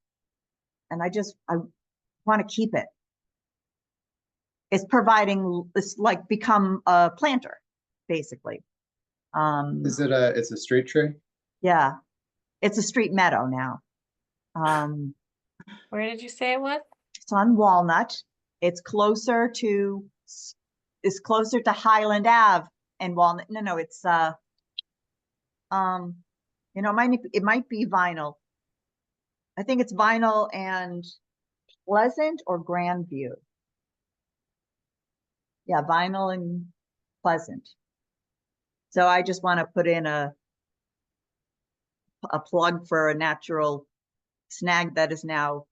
And I want to keep it. It's providing, it's like become a planter, basically. Is it it's a street tree? Yeah, it's a street meadow now. Where did you say it was? It's on Walnut. It's closer to Highland Ave and Walnut. No, it's it might be Vinyl. I think it's Vinyl and Pleasant or Grandview. Yeah, Vinyl and Pleasant. So I just want to put in a plug for a natural snag that is now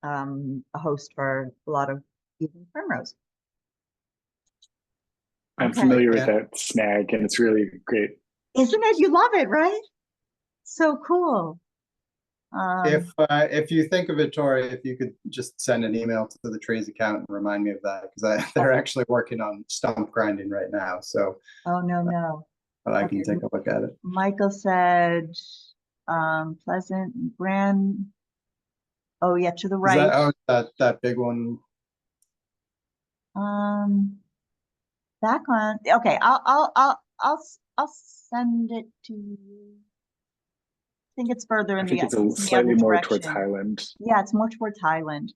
a host for a lot of evening primrose. I'm familiar with that snag, and it's really great. Isn't it? You love it, right? So cool. If you think of it, Tori, if you could just send an email to the trees account and remind me of that, because they're actually working on stump grinding right now. So, Oh, no. but I Okay. can take a look at it. Michael said, Pleasant, Brand. Oh, yeah, to the Is that, right. that big one? Back on. Okay, I'll send it to you. I think it's further I in think the, it's in the slightly other more towards direction. Highland. Yeah, it's more towards Highland. Is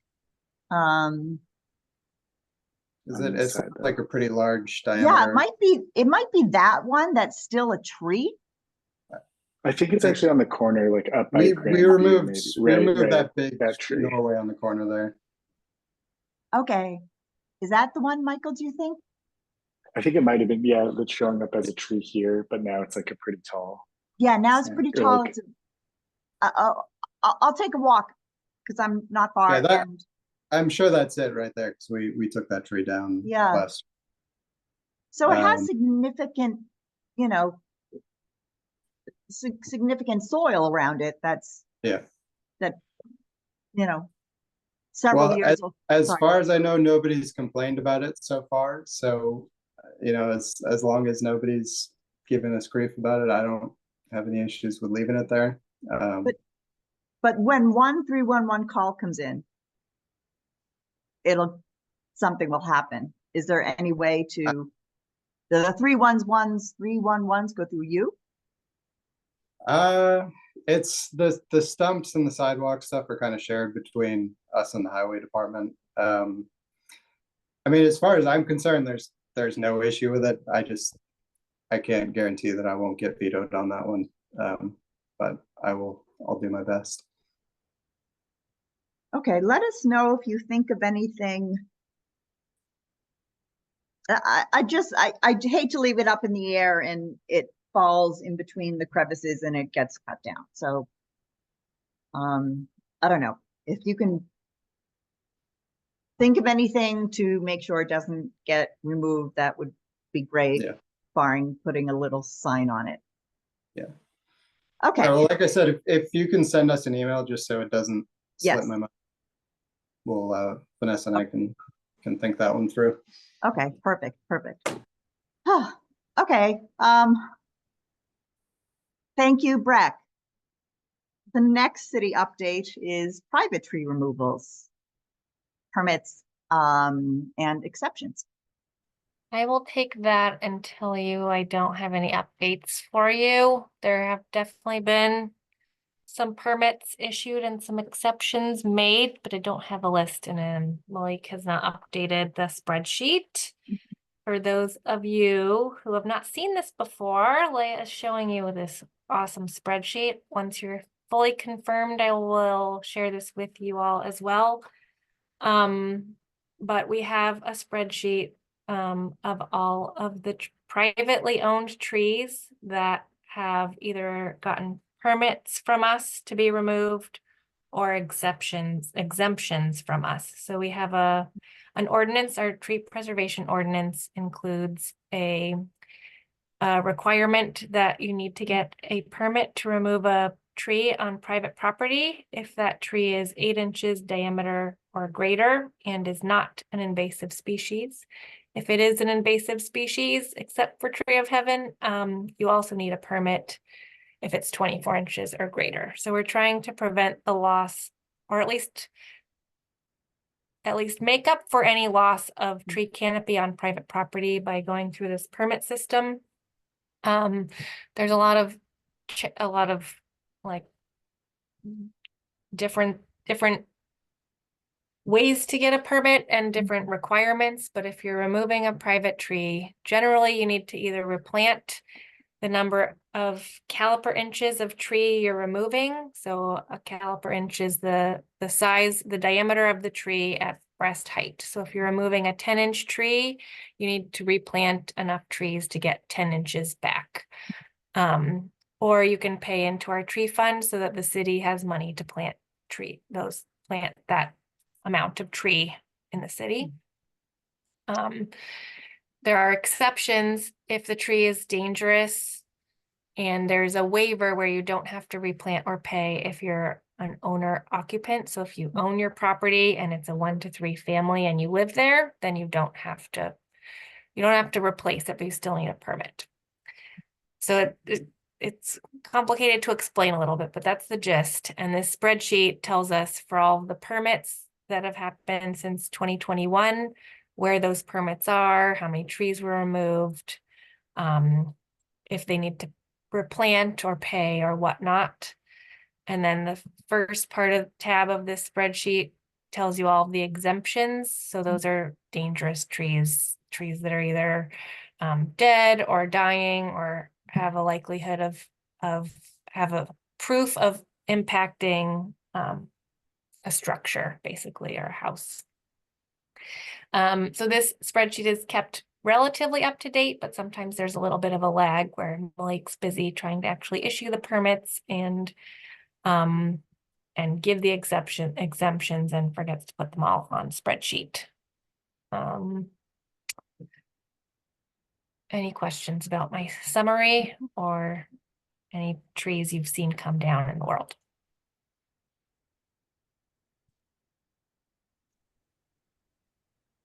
on it? this It's side, like though. a pretty large Yeah, diameter. it might be that one that's still a tree. I think it's actually on the corner, like up by We Grandview, removed maybe. we Right, removed right, that big that tree. doorway on the corner there. Okay. Is that the one, Michael, do you think? I think it might have been, yeah, that's showing up as a tree here, but now it's like a pretty tall. Yeah, now it's stand, pretty or tall. like- It's I'll take a walk because I'm not far. Yeah, that and I'm sure that's it right there, because we took that tree down Yeah. last. so it has Um, significant, significant soil around it. That's Yeah. Several Well, years. as Sorry. far as I know, nobody's complained about it so far. So, as long as nobody's giving us grief about it, I don't have any issues with leaving it there. But when 1311 call comes in, something will happen. Is there any way to the 311s go through you? It's the stumps and the sidewalk stuff are kind of shared between us and the highway department. I mean, as far as I'm concerned, there's no issue with it. I can't guarantee that I won't get vetoed on that one. But I'll do my best. Okay, let us know if you think of anything. I hate to leave it up in the air and it falls in between the crevices and it gets cut down. So, I don't know if you can think of anything to make sure it doesn't get removed. That would be great. Yeah. Barring putting a little sign on it. Yeah. Okay. So, like I said, if you can send us an email just so it doesn't slip Yes. my mind, we'll Vanessa and I can think that one through. Okay, perfect. Okay. Thank you, Breck. The next city update is private tree removals, permits, and exceptions. I will take that and tell you I don't have any updates for you. There have definitely been some permits issued and some exceptions made, but I don't have a list, and Malik has not updated the spreadsheet. For those of you who have not seen this before, Leah is showing you this awesome spreadsheet. Once you're fully confirmed, I will share this with you all as well. But we have a spreadsheet of all of the privately owned trees that have either gotten permits from us to be removed or exemptions from us. So we have an ordinance. Our tree preservation ordinance includes a requirement that you need to get a permit to remove a tree on private property if that tree is 8 inches diameter or greater and is not an invasive species. If it is an invasive species, except for tree of heaven, you also need a permit if it's 24 inches or greater. So we're trying to prevent the loss, or at least make up for any loss of tree canopy on private property by going through this permit system. There's a lot of like different ways to get a permit and different requirements, but if you're removing a private tree, generally you need to either replant the number of caliper inches of tree you're removing. So a caliper inch is the size, the diameter of the tree at breast height. So if you're removing a 10-inch tree, you need to replant enough trees to get 10 inches back. Or you can pay into our tree fund so that the city has money to plant that amount of tree in the city. There are exceptions if the tree is dangerous, and there's a waiver where you don't have to replant or pay if you're an owner occupant. So if you own your property and it's a 1 to 3 family and you live there, then you don't have to replace it, but you still need a permit. So it's complicated to explain a little bit, but that's the gist. And this spreadsheet tells us for all the permits that have happened since 2021, where those permits are, how many trees were removed, if they need to replant or pay or whatnot. And then the first part of tab of this spreadsheet tells you all of the exemptions. So those are dangerous trees that are either dead or dying or have a likelihood of have a proof of impacting a structure, basically, or a house. So this spreadsheet is kept relatively up to date, but sometimes there's a little bit of a lag where Malik's busy trying to actually issue the permits and give the exemptions and forgets to put them all on spreadsheet. Any questions about my summary or any trees you've seen come down in the world?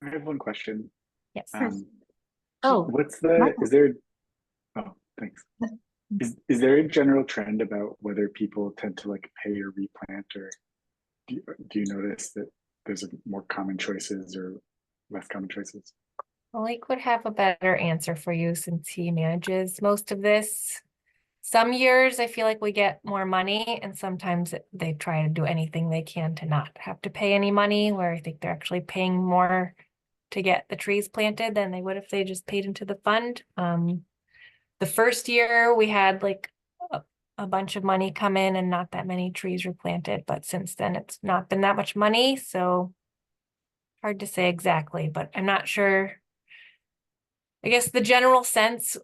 I have one question. Yes. Oh, What's the, Michael. is there, oh, thanks. Is there a general trend about whether people tend to like pay or replant, or do you notice that there's more common choices or less common choices? Malik would have a better answer for you since he manages most of this. Some years I feel like we get more money, and sometimes they try to do anything they can to not have to pay any money, where I think they're actually paying more to get the trees planted than they would if they just paid into the fund. The first year we had like a bunch of money come in and not that many trees were planted, but since then it's not been that much money, so hard to say exactly, but I'm not sure. I guess the general sense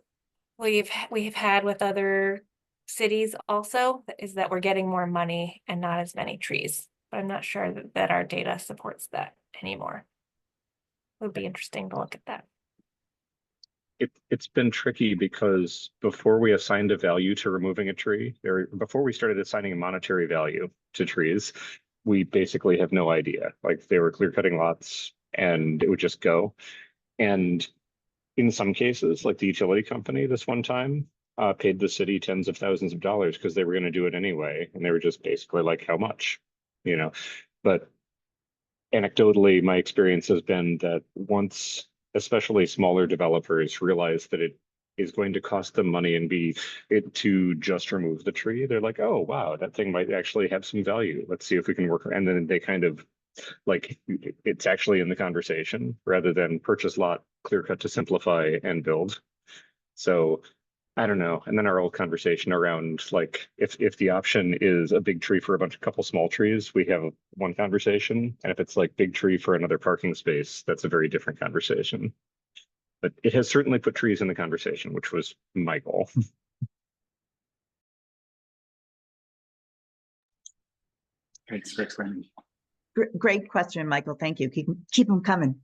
we've had with other cities also is that we're getting more money and not as many trees, but I'm not sure that our data supports that anymore. It would be interesting to look at that. It's been tricky because before we assigned a value to removing a tree, or before we started assigning a monetary value to trees, we basically have no idea. Like, they were clear cutting lots and it would just go. And in some cases, like the utility company this one time, paid the city tens of thousands of dollars because they were going to do it anyway. And they were just basically like, how much? But anecdotally, my experience has been that once especially smaller developers realize that it is going to cost them money and be it to just remove the tree, they're like, oh, wow, that thing might actually have some value. Let's see if we can work. And then they kind of like, it's actually in the conversation rather than purchase lot, clear cut to simplify and build. So I don't know. And then our old conversation around like, if the option is a big tree for a couple small trees, we have one conversation. And if it's like big tree for another parking space, that's a very different conversation. But it has certainly put trees in the conversation, which was my goal. Thanks for explaining. Great question, Michael. Thank you. Keep them coming.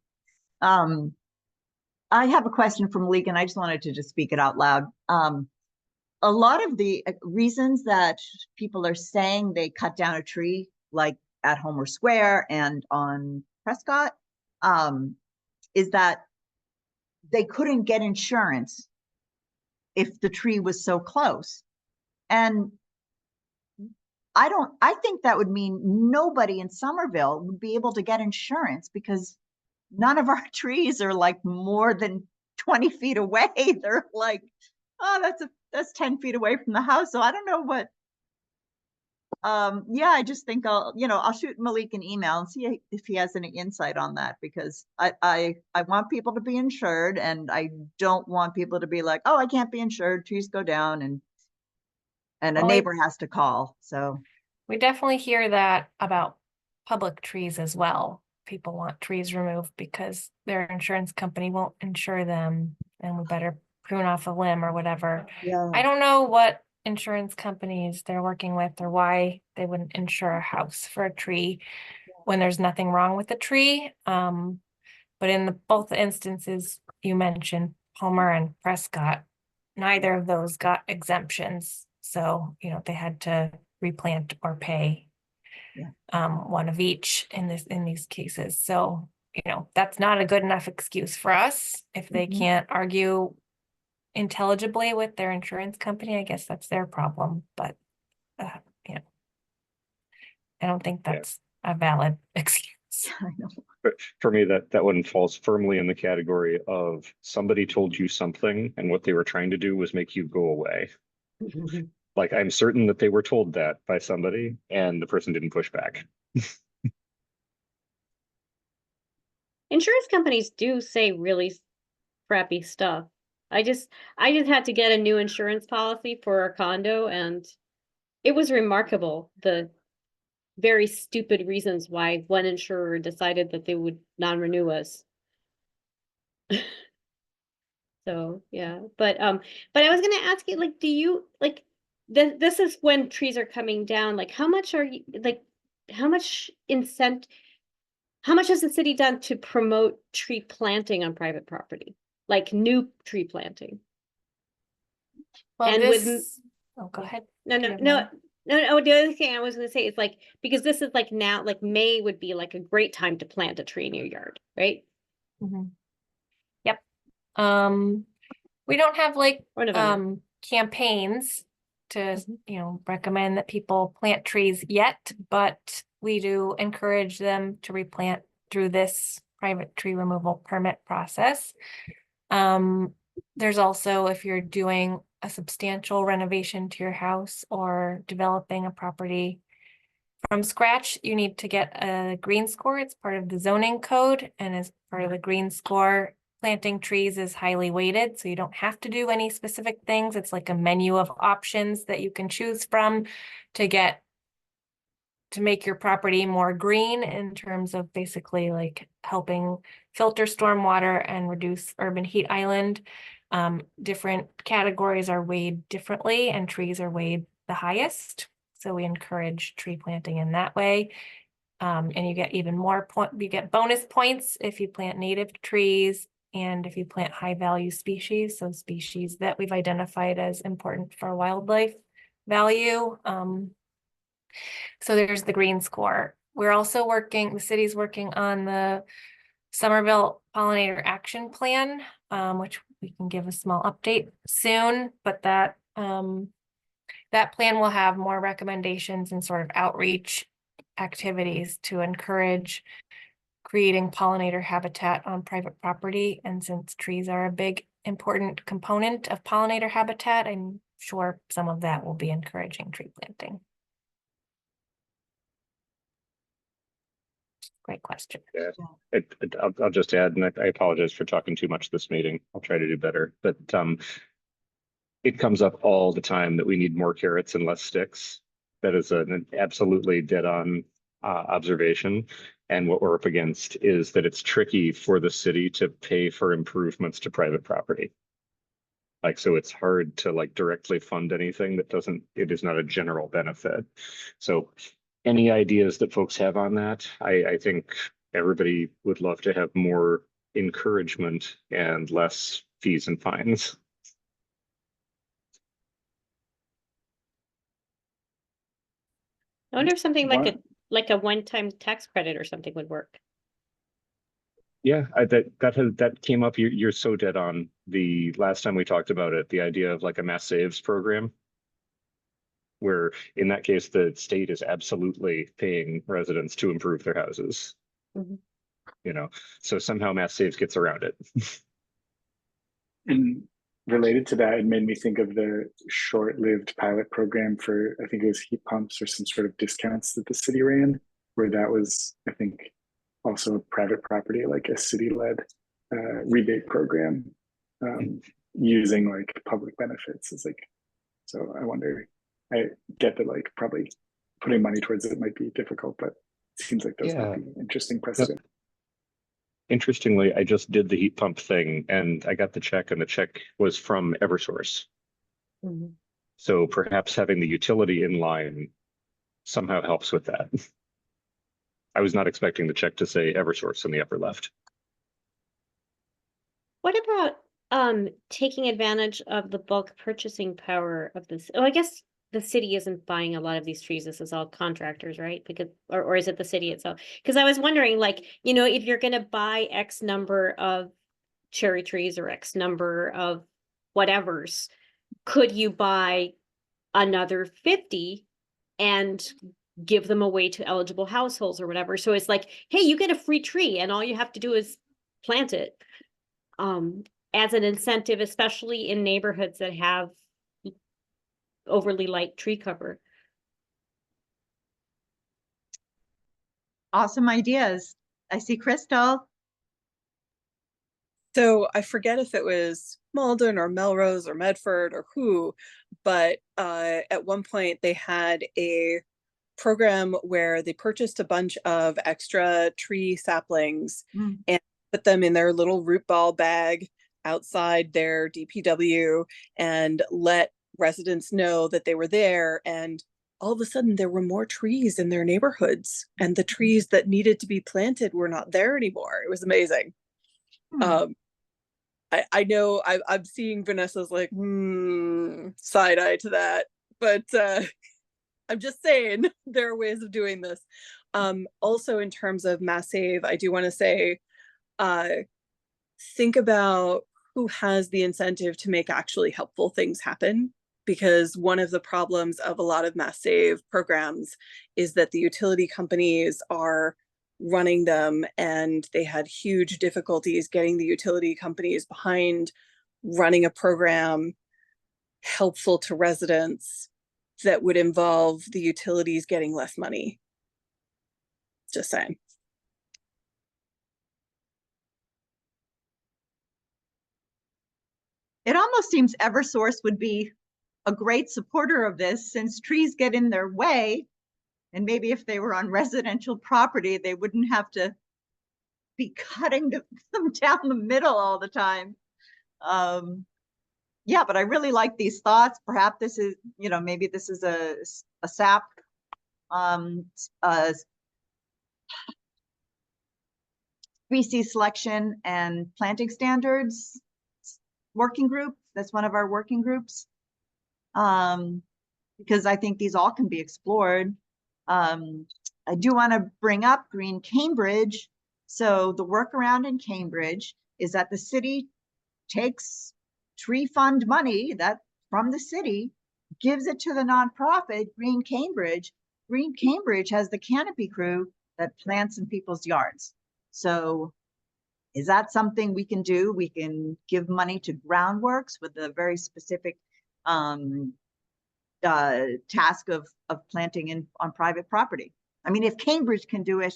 I have a question from Malik, and I just wanted to just speak it out loud. A lot of the reasons that people are saying they cut down a tree, like at Homer Square and on Prescott, is that they couldn't get insurance if the tree was so close. And I think that would mean nobody in Somerville would be able to get insurance because none of our trees are like more than 20 feet away. They're like, oh, that's 10 feet away from the house. So I don't know what, yeah, I just think I'll shoot Malik an email and see if he has any insight on that, because I want people to be insured, and I don't want people to be like, oh, I can't be insured, trees go down, and a neighbor has to call. So we definitely hear that about public trees as well. People want trees removed because their insurance company won't insure them, and we better prune off a limb or whatever. yeah, I don't know what insurance companies they're working with or why they wouldn't insure a house for a tree when there's nothing wrong with the tree. But in both instances you mentioned, Homer and Prescott, neither of those got exemptions. So, they had to replant or pay one of each in these cases. So, you know, that's not a good enough excuse for us. If they can't argue intelligibly with their insurance company, I guess that's their problem. But, you know, I don't think that's a valid excuse. I know. But for me, that one falls firmly in the category of somebody told you something and what they were trying to do was make you go away. Like, I'm certain that they were told that by somebody and the person didn't push back. Insurance companies do say really crappy stuff. I just had to get a new insurance policy for our condo, and it was remarkable the very stupid reasons why one insurer decided that they would non-renew us. So yeah, but I was gonna ask you, like, do you like this is when trees are coming down, like how much are you like how much has the city done to promote tree planting on private property? Like new tree planting? Well, And oh, go ahead. No, Do you no, have no, more? no, the other thing I was gonna say is like, because this is like now, like May would be like a great time to plant a tree in your yard, right? Yep. We don't have like Or November. campaigns to, you know, recommend that people plant trees yet, but we do encourage them to replant through this private tree removal permit process. There's also, if you're doing a substantial renovation to your house or developing a property from scratch, you need to get a green score. It's part of the zoning code, and as part of the green score, planting trees is highly weighted, so you don't have to do any specific things. It's like a menu of options that you can choose from to make your property more green in terms of basically like helping filter stormwater and reduce urban heat island. Different categories are weighed differently, and trees are weighed the highest. So we encourage tree planting in that way. And you get even more you get bonus points if you plant native trees and if you plant high value species, so species that we've identified as important for wildlife value. So there's the green score. We're also the city's working on the Somerville Pollinator Action Plan, which we can give a small update soon, but that plan will have more recommendations and sort of outreach activities to encourage creating pollinator habitat on private property. And since trees are a big, important component of pollinator habitat, I'm sure some of that will be encouraging tree planting. Great question. Yeah, I'll just add, and I apologize for talking too much this meeting. I'll try to do better, but it comes up all the time that we need more carrots and less sticks. That is an absolutely dead-on observation. And what we're up against is that it's tricky for the city to pay for improvements to private property. Like, so it's hard to like directly fund anything that it is not a general benefit. So any ideas that folks have on that? I think everybody would love to have more encouragement and less fees and fines. I wonder if something like a one-time tax credit or something would work. Yeah, that came up. You're so dead on. The last time we talked about it, the idea of like a mass saves program, where in that case the state is absolutely paying residents to improve their houses. You know, so somehow mass saves gets around it. And related to that, it made me think of the short-lived pilot program for, I think it was heat pumps or some sort of discounts that the city ran, where that was, I think, also a private property, like a city-led rebate program, using like public benefits. It's like, so I wonder, I get that like probably putting money towards it might be difficult, but it seems like those might be interesting precedent. Interestingly, I just did the heat pump thing and I got the check, and the check was from Eversource. So perhaps having the utility in line somehow helps with that. I was not expecting the check to say Eversource in the upper left. What about taking advantage of the bulk purchasing power of this? Oh, I guess the city isn't buying a lot of these trees. This is all contractors, right? Because, or is it the city itself? Because I was wondering, like, you know, if you're gonna buy X number of cherry trees or X number of whatevers, could you buy another 50 and give them away to eligible households or whatever? So it's like, hey, you get a free tree and all you have to do is plant it. As an incentive, especially in neighborhoods that have overly light tree cover. Awesome ideas. I see Crystal. So I forget if it was Malden or Melrose or Medford or who, but at one point they had a program where they purchased a bunch of extra tree saplings and put them in their little root ball bag outside their DPW and let residents know that they were there. And all of a sudden there were more trees in their neighborhoods, and the trees that needed to be planted were not there anymore. It was amazing. I know I'm seeing Vanessa's like, side eye to that, but I'm just saying there are ways of doing this. Also, in terms of Mass Save, I do want to say, think about who has the incentive to make actually helpful things happen. Because one of the problems of a lot of Mass Save programs is that the utility companies are running them, and they had huge difficulties getting the utility companies behind running a program helpful to residents that would involve the utilities getting less money. Just saying. It almost seems Eversource would be a great supporter of this, since trees get in their way. And maybe if they were on residential property, they wouldn't have to be cutting them down the middle all the time. Yeah, but I really like these thoughts. Perhaps this is, you know, maybe this is a SAP species selection and planting standards working group. That's one of our working groups. Because I think these all can be explored. I do want to bring up Green Cambridge. So the workaround in Cambridge is that the city takes tree fund money that from the city, gives it to the nonprofit Green Cambridge. Green Cambridge has the canopy crew that plants in people's yards. So is that something we can do? We can give money to Groundworks with a very specific task of planting on private property. I mean, if Cambridge can do it.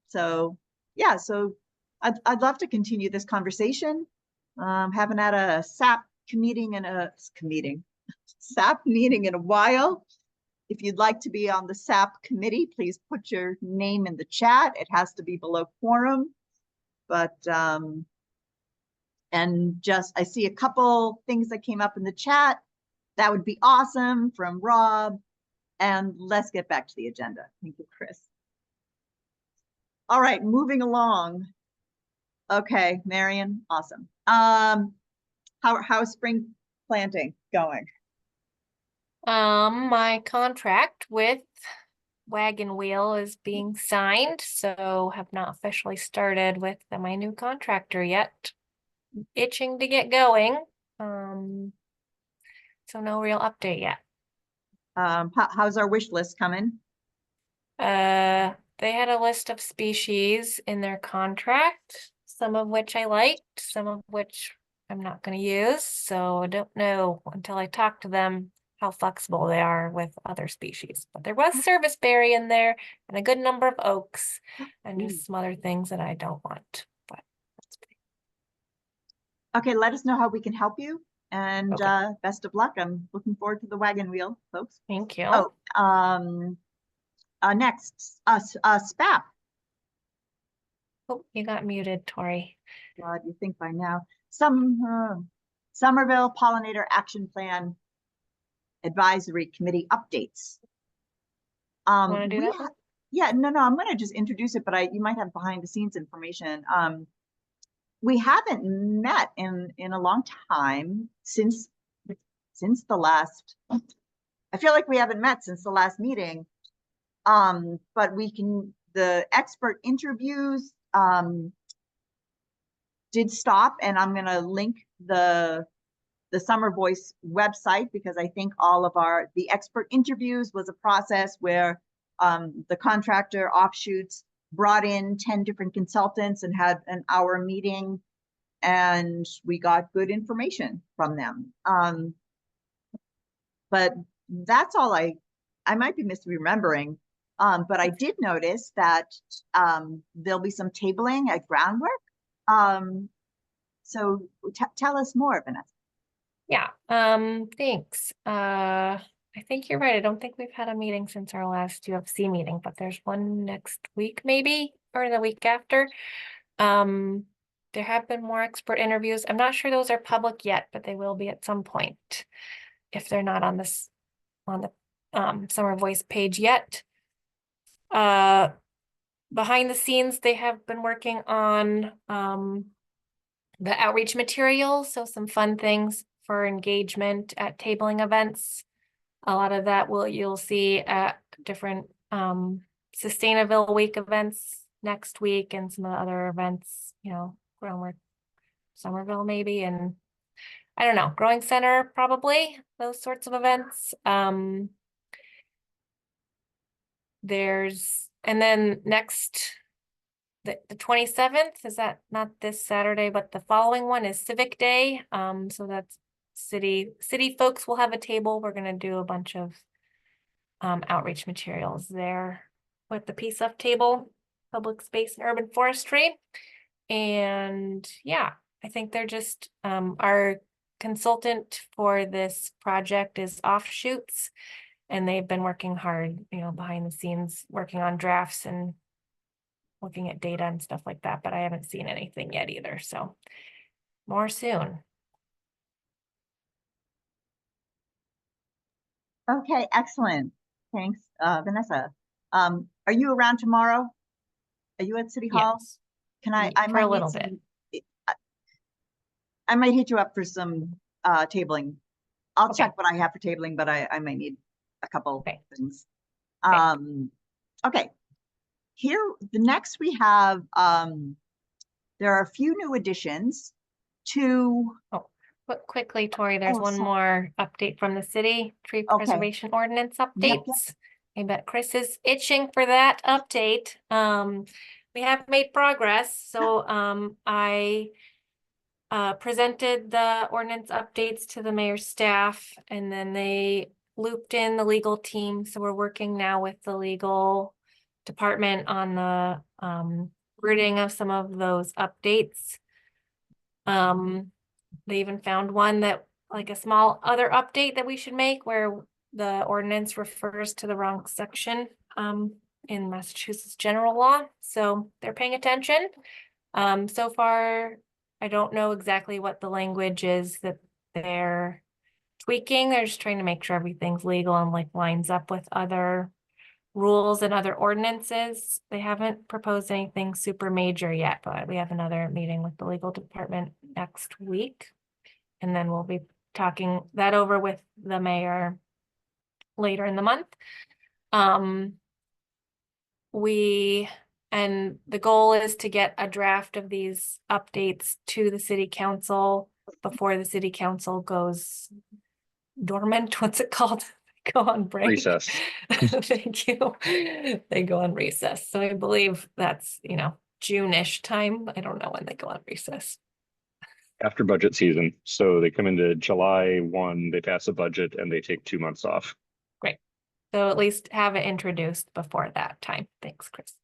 So yeah, so I'd love to continue this conversation. Haven't had a SAP meeting in a while. If you'd like to be on the SAP committee, please put your name in the chat. It has to be below quorum, but and just, I see a couple things that came up in the chat. That would be awesome, from Rob. And let's get back to the agenda. Thank you, Chris. All right, moving along. Okay, Marion, awesome. How's spring planting going? My contract with Wagon Wheel is being signed, so have not officially started with my new contractor yet. Itching to get going. So no real update yet. How's our wish list coming? They had a list of species in their contract, some of which I liked, some of which I'm not going to use. So I don't know until I talk to them how flexible they are with other species. But there was serviceberry in there and a good number of oaks and just some other things that I don't want. But that's pretty. Okay, let us know how we can help you, and Okay. Best of luck. I'm looking forward to the Wagon Wheel, folks. Thank you. Oh, next, SPAP. Oh, you got muted, Tori. God, you think by now. Somerville Pollinator Action Plan Advisory Committee updates. Want to do that one? Yeah, no, I'm going to just introduce it, but you might have behind the scenes information. We haven't met in a long time since since the last, I feel like we haven't met since the last meeting. But the expert interviews did stop, and I'm gonna link the Summer Voice website, because I think all of the expert interviews was a process where the contractor offshoots brought in 10 different consultants and had an hour meeting, and we got good information from them. But that's all I might be misremembering. But I did notice that there'll be some tabling at groundwork. So tell us more, Vanessa. Yeah, thanks. I think you're right. I don't think we've had a meeting since our last UFC meeting, but there's one next week maybe, or the week after. There have been more expert interviews. I'm not sure those are public yet, but they will be at some point if they're not on the Summer Voice page yet. Behind the scenes, they have been working on the outreach materials, so some fun things for engagement at tabling events. A lot of that you'll see at different Sustainability Week events next week, and some of the other events, Groundwork Somerville maybe, and I don't know, Growing Center probably, those sorts of events. And then next, the 27th, is that not this Saturday, but the following one is Civic Day. So that's city folks will have a table. We're gonna do a bunch of outreach materials there with the Peace Up table, public space and urban forestry. And yeah, I think they're just our consultant for this project is Offshoots, and they've been working hard, behind the scenes, working on drafts and looking at data and stuff like that, but I haven't seen anything yet either. So more soon. Okay, excellent. Thanks, Vanessa. Are you around tomorrow? Are you at City Hall? Yes. Can I For might a need little some- bit. I might hit you up for some tabling. I'll Okay. check what I have for tabling, but I might need a couple things. Okay. Okay. Here, the next we have, there are a few new additions to. But quickly, Tori, there's one sorry. more update from the city, tree preservation ordinance updates. I bet Chris is itching for that update. We have made progress. So I presented the ordinance updates to the mayor's staff, and then they looped in the legal team. So we're working now with the legal department on the wording of some of those updates. They even found one that, like a small other update that we should make, where the ordinance refers to the wrong section in Massachusetts general law. So they're paying attention. So far, I don't know exactly what the language is that they're tweaking. They're just trying to make sure everything's legal and lines up with other rules and other ordinances. They haven't proposed anything super major yet, but we have another meeting with the legal department next week. And then we'll be talking that over with the mayor later in the month. And the goal is to get a draft of these updates to the city council before the city council goes dormant. What's it called? They go on break. Recess. Thank you. They go on recess. So I believe that's, June-ish time. I don't know when they go on recess. After budget season. So they come into July 1, they pass a budget, and they take 2 months off. Great. So at least have it introduced before that time. Thanks, Chris.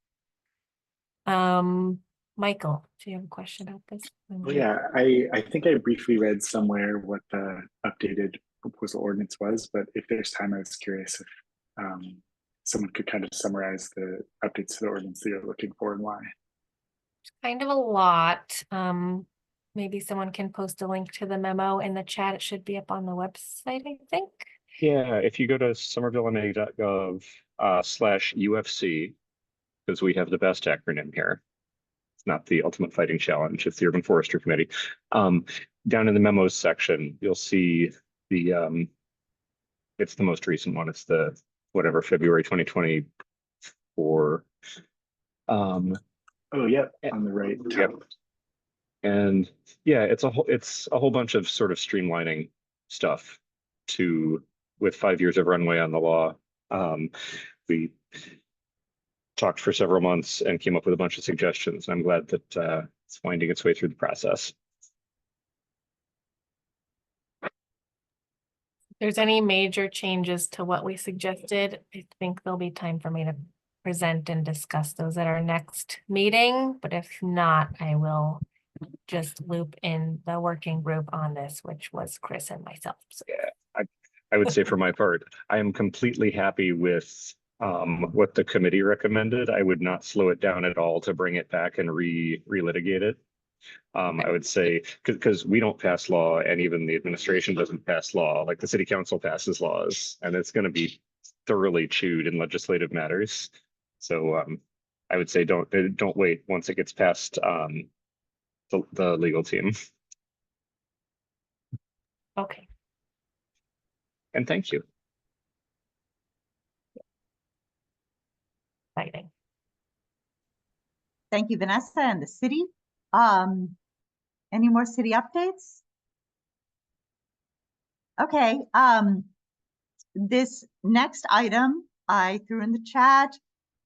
Michael, do you have a question about this? Well, yeah, I think I briefly read somewhere what the updated proposal ordinance was, but if there's time, I was curious if someone could kind of summarize the updates to the ordinance that you're looking for and why. Kind of a lot. Maybe someone can post a link to the memo in the chat. It should be up on the website, I think. Yeah, if you go to somervillema.gov/UFC, because we have the best acronym here. It's not the Ultimate Fighting Challenge, it's the Urban Forestry Committee. Down in the memos section, you'll see it's the most recent one. It's the whatever February 2024. Oh, yep, on the right. Yep. And yeah, it's a whole bunch of sort of streamlining stuff with 5 years of runway on the law. We talked for several months and came up with a bunch of suggestions. I'm glad that it's winding its way through the process. If there's any major changes to what we suggested, I think there'll be time for me to present and discuss those at our next meeting. But if not, I will just loop in the working group on this, which was Chris and myself. So. Yeah, I would say for my part, I am completely happy with what the committee recommended. I would not slow it down at all to bring it back and relitigate it. I would say because we don't pass law, and even the administration doesn't pass law. Like the city council passes laws, and it's going to be thoroughly chewed in legislative matters. So I would say don't wait once it gets past the legal team. Okay. And thank you. Exciting. Thank you, Vanessa and the city. Any more city updates? Okay, this next item I threw in the chat.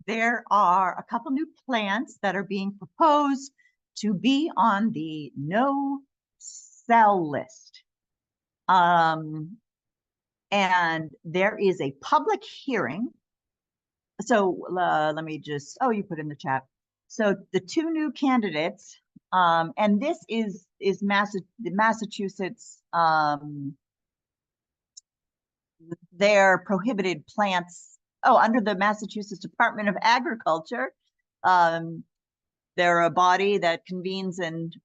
There are a couple new plants that are being proposed to be on the no sell list. And there is a public hearing. So let me just, oh, you put in the chat. So the two new candidates, and this is Massachusetts, their prohibited plants. Oh, under the Massachusetts Department of Agriculture. They're a body that convenes and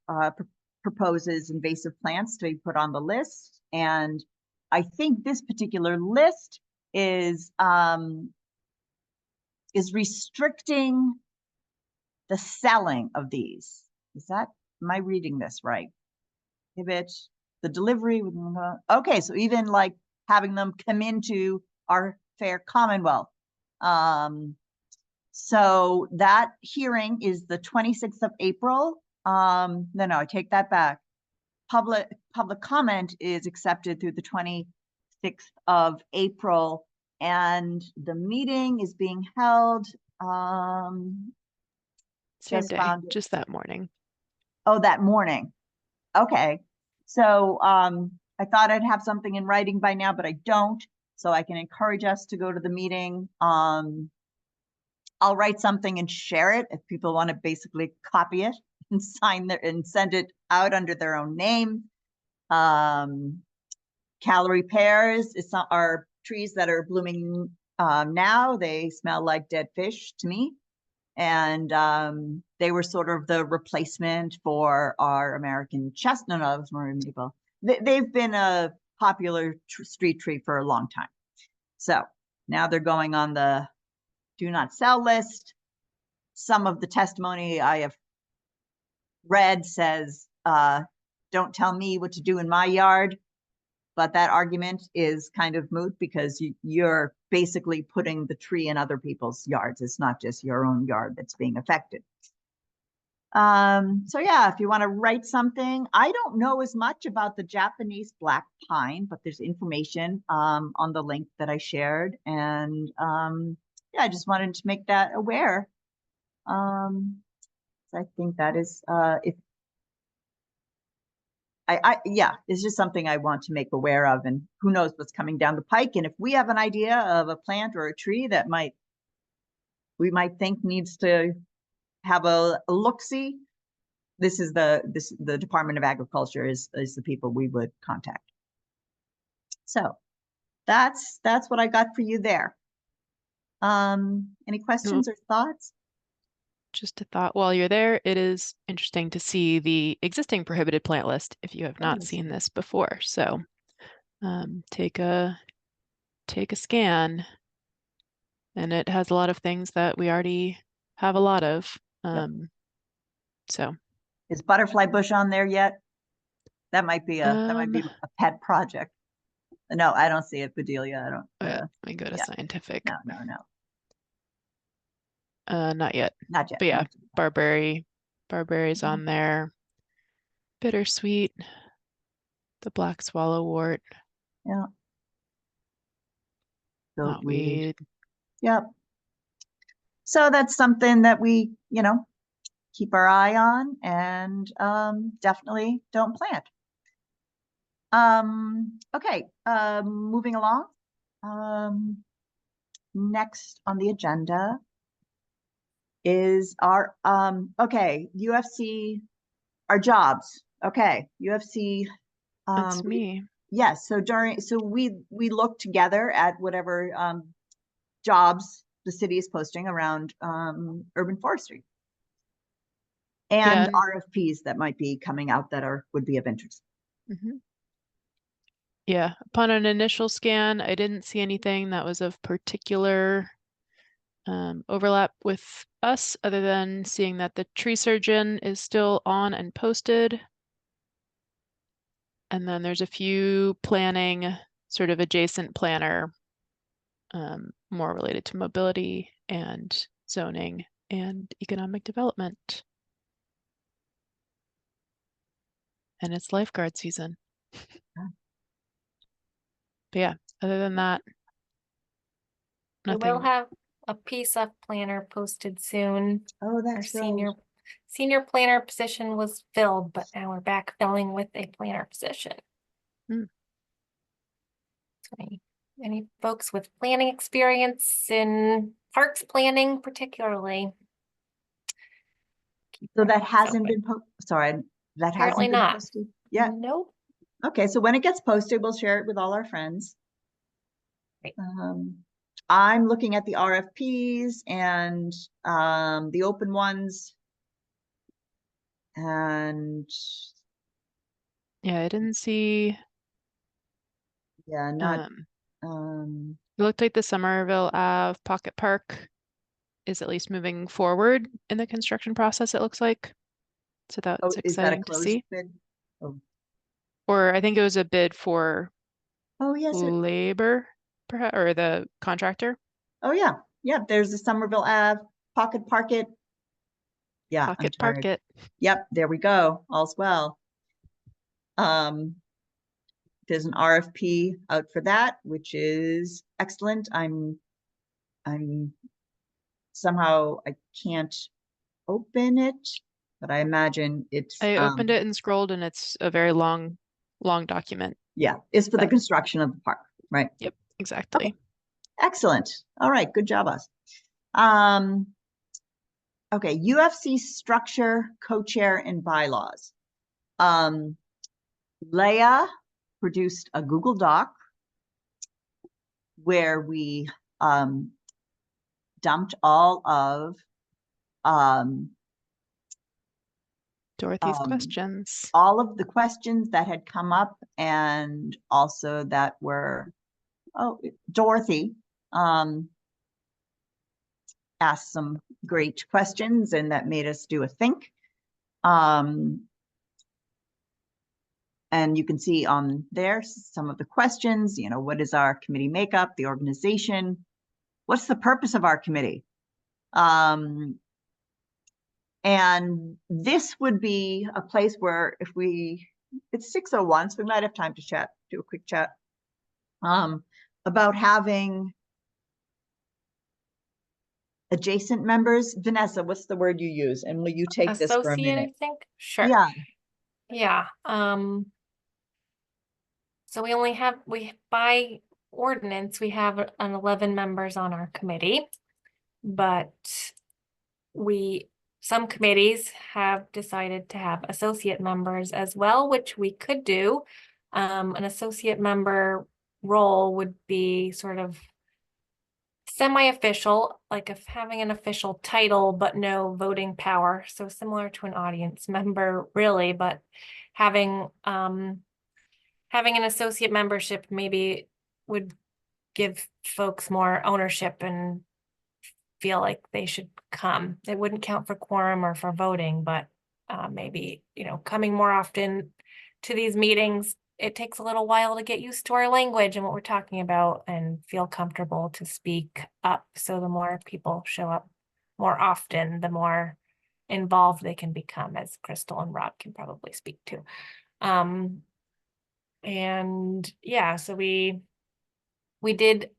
proposes invasive plants to be put on the list. And I think this particular list is restricting the selling of these. Am I reading this right? The delivery. Okay, so even like having them come into our fair Commonwealth. So that hearing is the 26th of April. No, I take that back. Public comment is accepted through the 26th of April, and the meeting is being held Same day, just that morning. Oh, that morning. Okay. So I thought I'd have something in writing by now, but I don't. So I can encourage us to go to the meeting. I'll write something and share it if people want to basically copy it and sign there and send it out under their own name. Calorie pears are trees that are blooming now. They smell like dead fish to me. And they were sort of the replacement for our American chestnut. No, it was more maple. They've been a popular street tree for a long time. So now they're going on the do not sell list. Some of the testimony I have read says, don't tell me what to do in my yard. But that argument is kind of moot because you're basically putting the tree in other people's yards. It's not just your own yard that's being affected. So yeah, if you want to write something, I don't know as much about the Japanese black pine, but there's information on the link that I shared. And yeah, I just wanted to make that aware. So I think that is, yeah, it's just something I want to make aware of, and who knows what's coming down the pike. And if we have an idea of a plant or a tree that we might think needs to have a look-see, this is the Department of Agriculture is the people we would contact. So that's what I got for you there. Any questions or thoughts? Just a thought while you're there, it is interesting to see the existing prohibited plant list if you have not seen this before. So take a scan, and it has a lot of things that we already have a lot of. So is butterfly bush on there yet? That might be a pet project. No, I don't see it, Bedelia. I don't. Let me go to yeah. scientific. No. Not yet. Not yet. But yeah, no. barberry's on there. Bittersweet, the black swallowwort. Yeah. Knotweed. Yep. So that's something that we, keep our eye on and definitely don't plant. Okay, moving along. Next on the agenda is our UFC, our jobs. Okay, UFC. That's me. Yes, so we look together at whatever jobs the city is posting around urban forestry. And RFPs that might be coming out that would be of interest. Mm-hmm. Yeah, upon an initial scan, I didn't see anything that was of particular overlap with us, other than seeing that the tree surgeon is still on and posted. And then there's a few planning, sort of adjacent planner, more related to mobility and zoning and economic development. And it's lifeguard season. But yeah, other than that, We nothing. will have a PSF planner posted soon. Oh, Our that's right. senior planner position was filled, but now we're backfilling with a planner position. Hmm. So any folks with planning experience in parks planning particularly? So that hasn't been sorry, that Apparently hasn't been not. posted yet. Nope. Okay, so when it gets posted, we'll share it with all our friends. I'm looking at the RFPs and the open ones. And yeah, I didn't see. Yeah, not. It looked like the Somerville Ave Pocket Park is at least moving forward in the construction process, it looks like. So that's is that a exciting to closed see. bid? Oh. Or I think it was a bid for yes, labor, perhaps, or the contractor. Oh yeah. There's the Somerville Ave Pocket Park it. Yeah, Pocket Park it. Yep, there we go. All's well. There's an RFP out for that, which is excellent. I'm somehow I can't open it, but I imagine it's. I opened it and scrolled, and it's a very long document. Yeah, it's for the construction of the park, right? Yep, exactly. Okay. Excellent. All right, good job, us. Okay, UFC structure, co-chair, and bylaws. Leah produced a Google Doc where we dumped all of Dorothy's questions. All of the questions that had come up, and also that were, Dorothy asked some great questions, and that made us do a think. And you can see on there some of the questions, what is our committee makeup, the organization, what's the purpose of our committee? And this would be a place where it's 6:01, so we might have time to do a quick chat about having adjacent members. Vanessa, what's the word you use? And will you take this for a Associate, minute? I think. Sure. Yeah. So by ordinance, we have an 11 members on our committee, but some committees have decided to have associate members as well, which we could do. An associate member role would be sort of semi-official, like of having an official title, but no voting power. So similar to an audience member, really, but having an associate membership maybe would give folks more ownership and feel like they should come. It wouldn't count for quorum or for voting, but maybe, coming more often to these meetings it takes a little while to get used to our language and what we're talking about and feel comfortable to speak up. So the more people show up more often, the more involved they can become, as Crystal and Rob can probably speak to. And yeah, so we did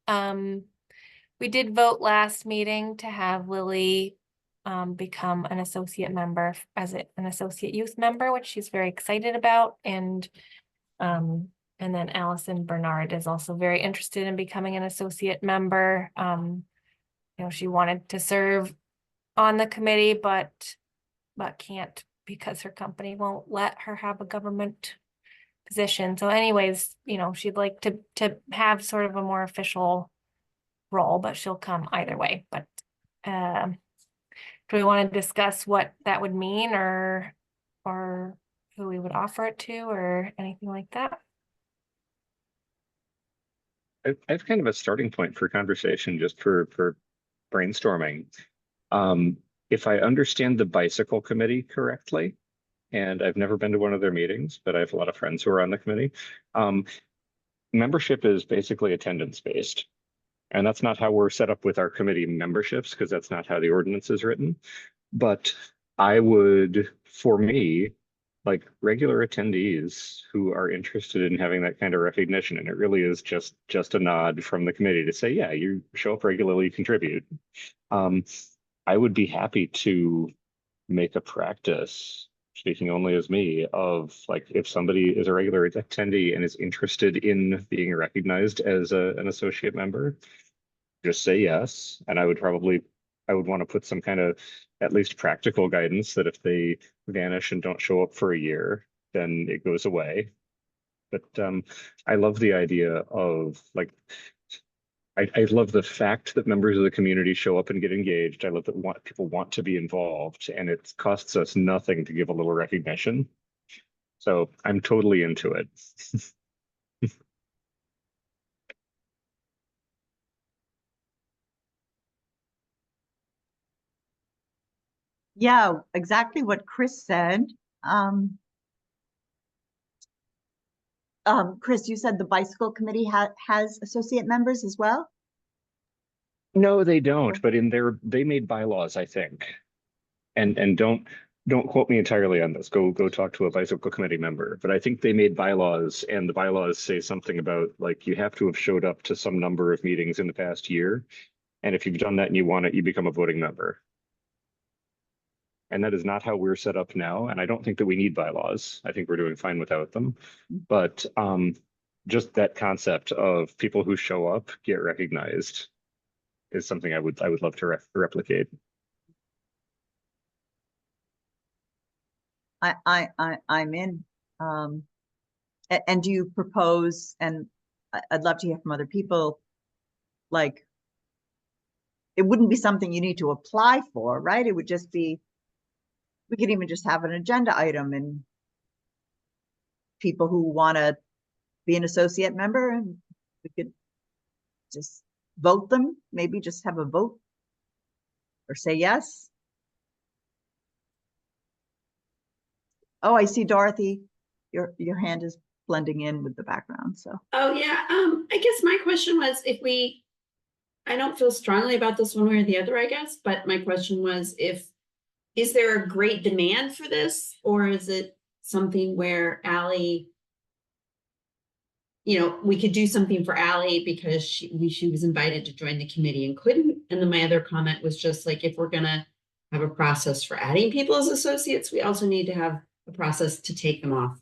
vote last meeting to have Lily become an associate member as an associate youth member, which she's very excited about. And then Allison Bernard is also very interested in becoming an associate member. You know, she wanted to serve on the committee, but can't because her company won't let her have a government position. So anyways, you know, she'd like to have sort of a more official role, but she'll come either way. But do we want to discuss what that would mean, or who we would offer it to, or anything like that? I have kind of a starting point for conversation just for brainstorming. If I understand the bicycle committee correctly, and I've never been to one of their meetings, but I have a lot of friends who are on the committee, membership is basically attendance based. And that's not how we're set up with our committee memberships, because that's not how the ordinance is written. But I would, for me, like regular attendees who are interested in having that kind of recognition, and it really is just a nod from the committee to say, yeah, you show up regularly, contribute. I would be happy to make a practice, speaking only as me, of like, if somebody is a regular attendee and is interested in being recognized as an associate member, just say yes. And I would want to put some kind of at least practical guidance that if they vanish and don't show up for a year, then it goes away. But I love the idea of like, I love the fact that members of the community show up and get engaged. I love that people want to be involved, and it costs us nothing to give a little recognition. So I'm totally into it. Yeah, exactly what Chris said. Chris, you said the bicycle committee has associate members as well? No, they don't, but they made bylaws, I think. And don't quote me entirely on this. Go talk to a bicycle committee member. But I think they made bylaws, and the bylaws say something about like you have to have showed up to some number of meetings in the past year. And if you've done that and you want it, you become a voting member. And that is not how we're set up now. And I don't think that we need bylaws. I think we're doing fine without them. But just that concept of people who show up get recognized is something I would love to replicate. I'm in. And do you propose, and I'd love to hear from other people, like, it wouldn't be something you need to apply for, right? It would just be, we could even just have an agenda item, and people who want to be an associate member, and we could just vote them, maybe just have a vote or say yes. Oh, I see Dorothy, your hand is blending in with the background, so. Oh, yeah, I guess my question was I don't feel strongly about this one way or the other, I guess, but my question was is there a great demand for this, or is it something where Ally, you know, we could do something for Ally because she was invited to join the committee and couldn't. And then my other comment was just like, if we're gonna have a process for adding people as associates, we also need to have a process to take them off.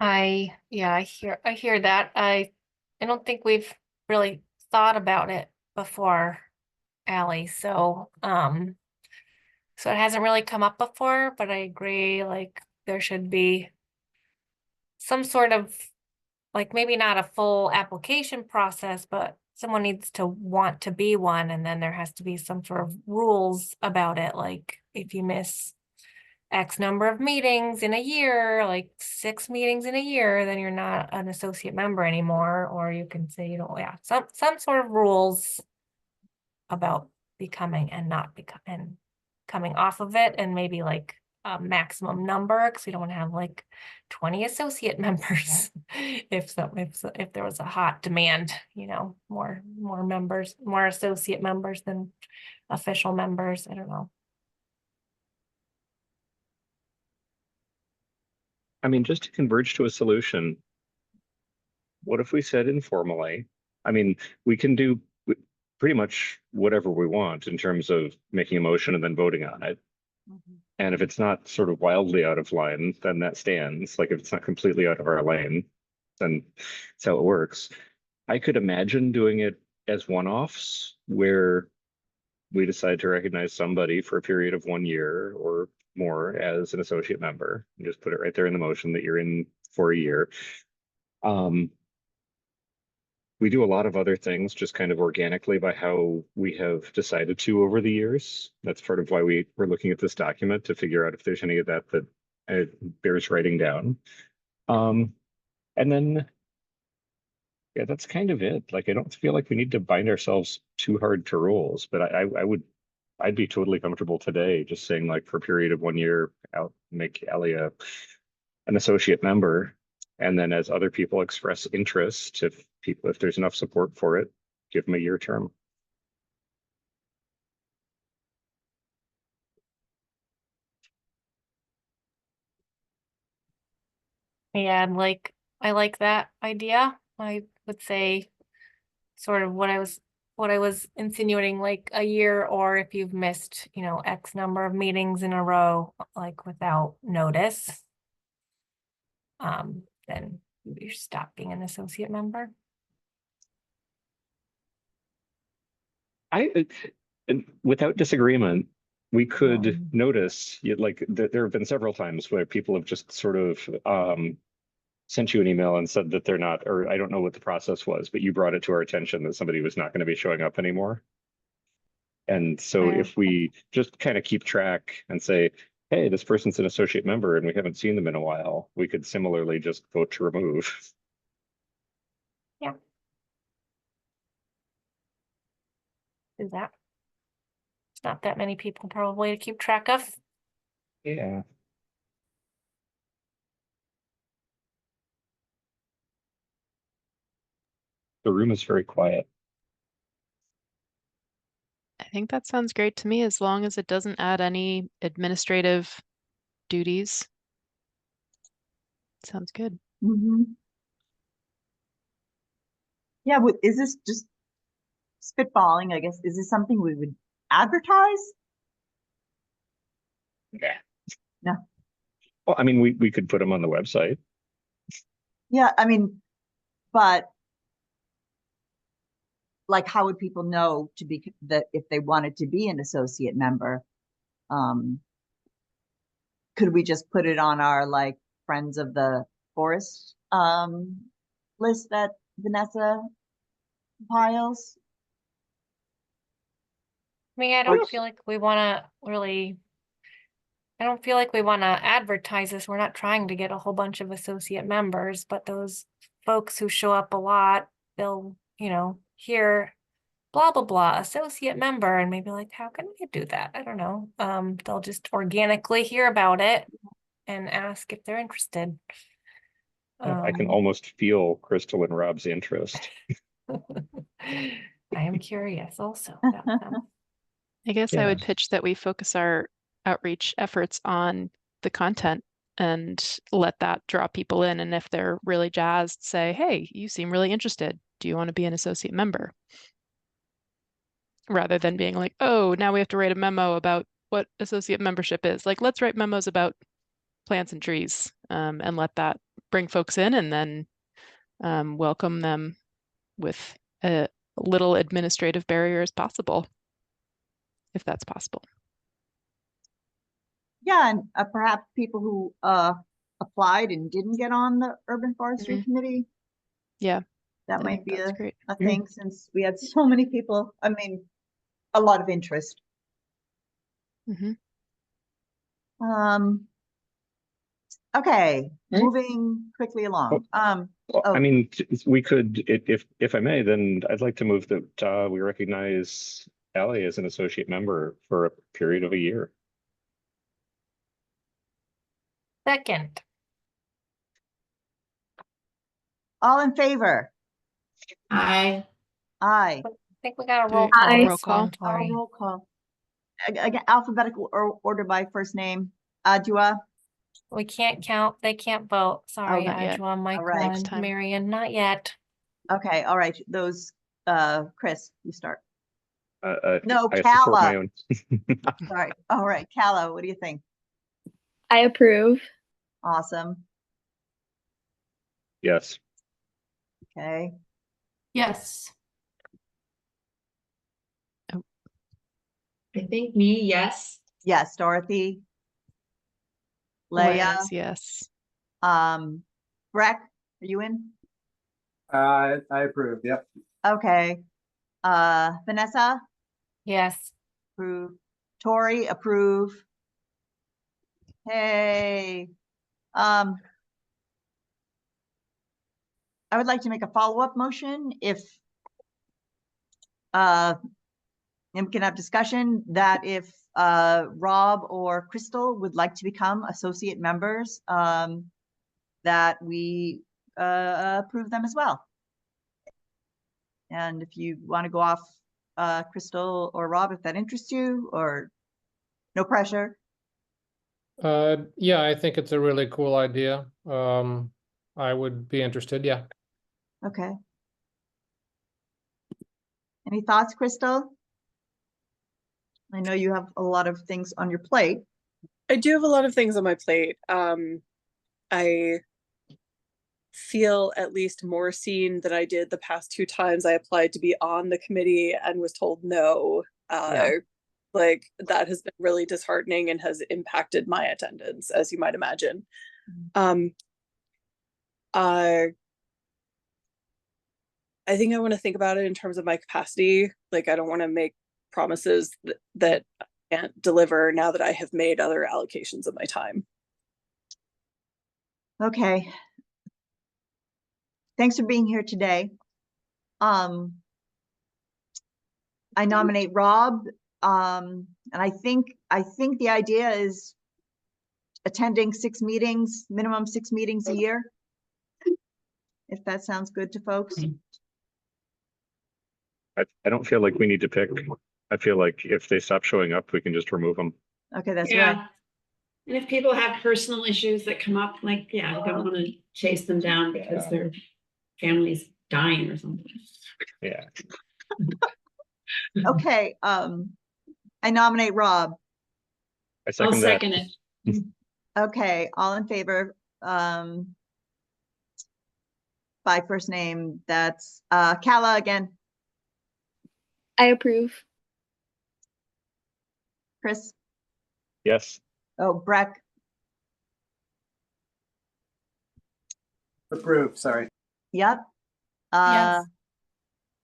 I hear that. I don't think we've really thought about it before, Ally. So so it hasn't really come up before, but I agree, like there should be some sort of, like, maybe not a full application process, but someone needs to want to be one, and then there has to be some sort of rules about it. Like if you miss X number of meetings in a year, like 6 meetings in a year, then you're not an associate member anymore. Or you can say, you know, yeah, some sort of rules about becoming and not become and coming off of it, and maybe like a maximum number, because we don't want to have like 20 associate members if there was a hot demand, you know, more members, more associate members than official members. I don't know. I mean, just to converge to a solution, what if we said informally? I mean, we can do pretty much whatever we want in terms of making a motion and then voting on it. And if it's not sort of wildly out of line, then that stands. Like if it's not completely out of our lane, then that's how it works. I could imagine doing it as one-offs where we decide to recognize somebody for a period of 1 year or more as an associate member. And just put it right there in the motion that you're in for a year. We do a lot of other things just kind of organically by how we have decided to over the years. That's part of why we're looking at this document to figure out if there's any of that bears writing down. And then, yeah, that's kind of it. Like, I don't feel like we need to bind ourselves too hard to rules, but I'd be totally comfortable today just saying like for a period of 1 year, I'll make Ellie an associate member. And then as other people express interest, if there's enough support for it, give them a year term. Yeah, and like I like that idea. I would say sort of what I was insinuating, like a year, or if you've missed, you know, X number of meetings in a row, like without notice, then you stop being an associate member. And without disagreement, we could notice, like there have been several times where people have just sort of sent you an email and said that they're not, or I don't know what the process was, but you brought it to our attention that somebody was not going to be showing up anymore. And so if we just kind of keep track and say, hey, this person's an associate member and we haven't seen them in a while, we could similarly just vote to remove. Yeah. Do that. It's not that many people probably to keep track of. Yeah. The room is very quiet. I think that sounds great to me as long as it doesn't add any administrative duties. Sounds good. Yeah, is this just spitballing, I guess? Is this something we would advertise? Yeah. No. Well, I mean, we could put them on the website. Yeah, I mean, but like, how would people know to be that if they wanted to be an associate member? Could we just put it on our like Friends of the Forest list that Vanessa compiles? I mean, I don't feel like we want to really, I don't feel like we want to advertise this. We're not trying to get a whole bunch of associate members, but those folks who show up a lot, they'll, you know, hear blah, blah, blah, associate member, and maybe like, how can we do that? I don't know. They'll just organically hear about it and ask if they're interested. I can almost feel Crystal and Rob's interest. I am curious also about them. I guess I would pitch that we focus our outreach efforts on the content and let that draw people in. And if they're really jazzed, say, hey, you seem really interested. Do you want to be an associate member? Rather than being like, oh, now we have to write a memo about what associate membership is. Like, let's write memos about plants and trees and let that bring folks in and then welcome them with a little administrative barrier as possible, if that's possible. Yeah, and perhaps people who applied and didn't get on the Urban Forestry Committee. Yeah. That might be a thing since we had so many people. I mean, a lot of interest. Okay, moving quickly along. I mean, we could, if I may, then I'd like to move that we recognize Ally as an associate member for a period of a year. Second. All in favor? Aye. Aye. I think we got a Do roll we- call Aye. this Roll call. one, Tori. Roll call. Again, alphabetical order by first name. Adjua, We can't count, they can't vote. Sorry, not yet. Adjua, Michael, right. Takes and time. Marion, not yet. okay, all right, those, Chris, you start. No, I support my Calla. own. Sorry, all right, Calla, what do you think? I approve. Awesome, Yes. okay, Yes. I think me, yes. yes, Dorothy. Leah, Lance, yes. Breck, are you in? I approve, yep. Okay, Vanessa, Yes. approve, Tori, approve. Hey, I would like to make a follow-up motion if and we can have discussion that if Rob or Crystal would like to become associate members, that we approve them as well. And if you want to go off, Crystal or Rob, if that interests you, or no pressure. Yeah, I think it's a really cool idea. I would be interested, yeah. Okay. Any thoughts, Crystal? I know you have a lot of things on your plate. I do have a lot of things on my plate. I feel at least more seen than I did the past 2 times I applied to be on the committee and was told no. Yeah. Like that has been really disheartening and has impacted my attendance, as you might imagine. I think I want to think about it in terms of my capacity. Like I don't want to make promises that I can't deliver now that I have made other allocations of my time. Okay. Thanks for being here today. I nominate Rob. And I think the idea is attending 6 meetings, minimum 6 meetings a year. If that sounds good to folks. I don't feel like we need to pick. I feel like if they stop showing up, we can just remove them. Okay, that's right. Yeah. And if people have personal issues that come up, like, yeah, I don't want to chase them down because their family's dying or something. Yeah. Okay, I nominate Rob. I I'll second that. second it. Okay, all in favor, by first name, that's Calla again. I approve. Chris, Yes. oh, Breck, Approve, sorry. yep. Yes.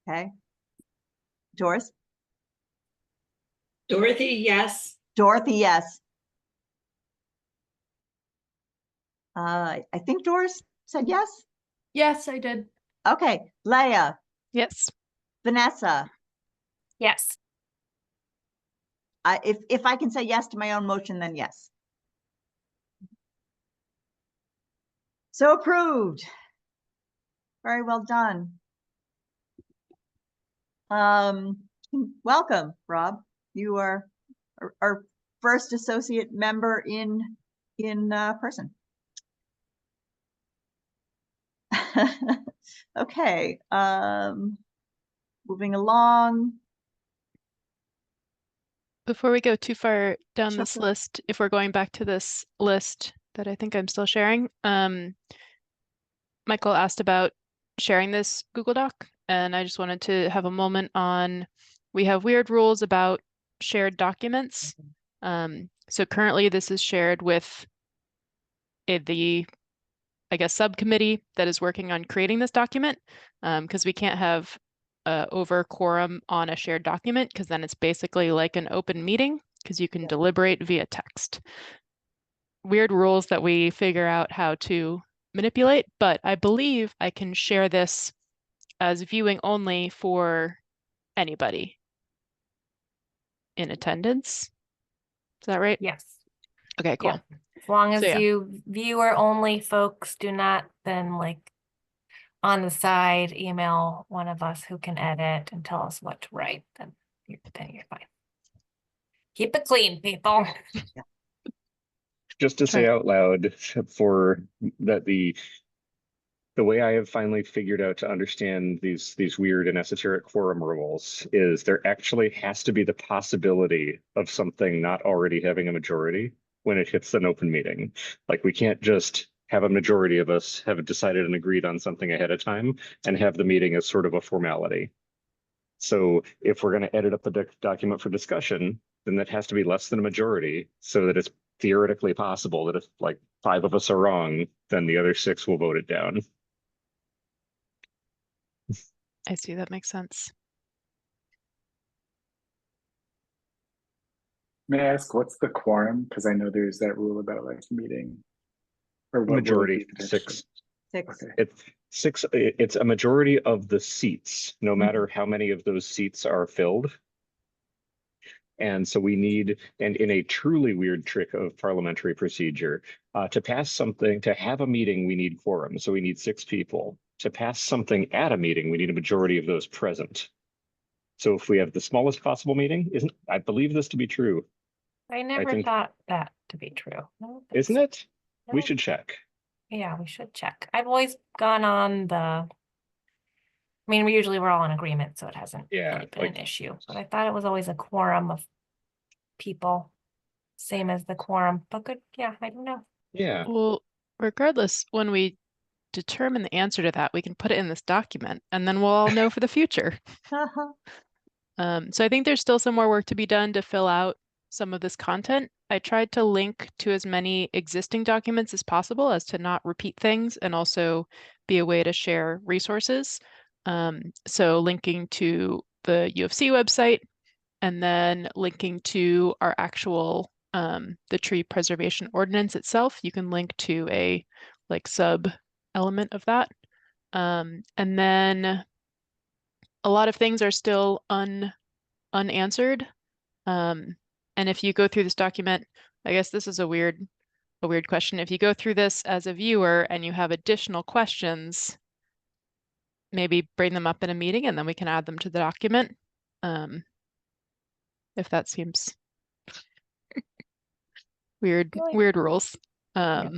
Okay. Doris, Dorothy, yes. Dorothy, yes. I think Doris said yes. Yes, I did. Okay, Leah, Yes. Vanessa, Yes. if I can say yes to my own motion, then yes. So approved. Very well done. Welcome, Rob. You are our first associate member in person. Okay, moving along. Before we go too far down Sure, this sure. list, if we're going back to this list that I think I'm still sharing, Michael asked about sharing this Google Doc, and I just wanted to have a moment on, we have weird rules about shared documents. So currently this is shared with the, I guess, subcommittee that is working on creating this document, because we can't have over quorum on a shared document, because then it's basically like an open meeting, because you can deliberate via text. Weird rules that we figure out how to manipulate, but I believe I can share this as viewing only for anybody. in attendance. Is that right? Yes. Okay, cool. Yeah. As long as So, yeah. you viewer only folks do not then like on the side email one of us who can edit and tell us what to write, then you're fine. Keep it clean, people. Just to say out loud for that the way I have finally figured out to understand these weird and esoteric quorum rules is there actually has to be the possibility of something not already having a majority when it hits an open meeting. Like we can't just have a majority of us have decided and agreed on something ahead of time and have the meeting as sort of a formality. So if we're going to edit up the document for discussion, then that has to be less than a majority so that it's theoretically possible that if like 5 of us are wrong, then the other 6 will vote it down. I see, that makes sense. May I ask what's the quorum? Because I know there's that rule about like meeting or what will it Majority be potentially? 6. 6. Okay. It's 6. It's a majority of the seats, no matter how many of those seats are filled. And so we need, and in a truly weird trick of parliamentary procedure, to pass something, to have a meeting, we need quorum. So we need 6 people. To pass something at a meeting, we need a majority of those present. So if we have the smallest possible meeting, I believe this to be true. I never think- thought that to be true. Isn't it? We No. should check. Yeah, we should check. I've always gone on I mean, we're all in agreement, so it hasn't really been an issue, but I thought it was always a quorum of people, same as the quorum, but good, yeah, I don't know. Yeah. Well, regardless, when we determine the answer to that, we can put it in this document and then we'll all know for the future. So I think there's still some more work to be done to fill out some of this content. I tried to link to as many existing documents as possible as to not repeat things and also be a way to share resources. So linking to the UFC website and then linking to our actual the tree preservation ordinance itself. You can link to a like sub element of that. And then a lot of things are still unanswered. And if you go through this document, I guess this is a weird question. If you go through this as a viewer and you have additional questions, maybe bring them up in a meeting and then we can add them to the document. If that seems weird rules. Yeah.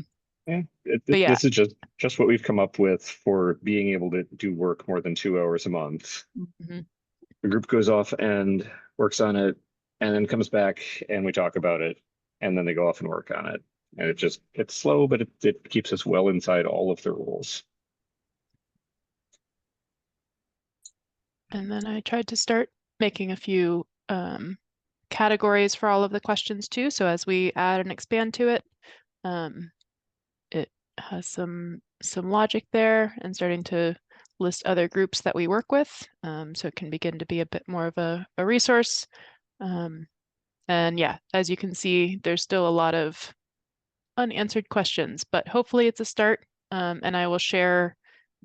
But yeah. This is just what we've come up with for being able to do work more than 2 hours a month. The group goes off and works on it and then comes back and we talk about it and then they go off and work on it. And it's slow, but it keeps us well inside all of the rules. And then I tried to start making a few categories for all of the questions too. So as we add and expand to it, it has some logic there and starting to list other groups that we work with. So it can begin to be a bit more of a resource. And yeah, as you can see, there's still a lot of unanswered questions, but hopefully it's a start. And I will share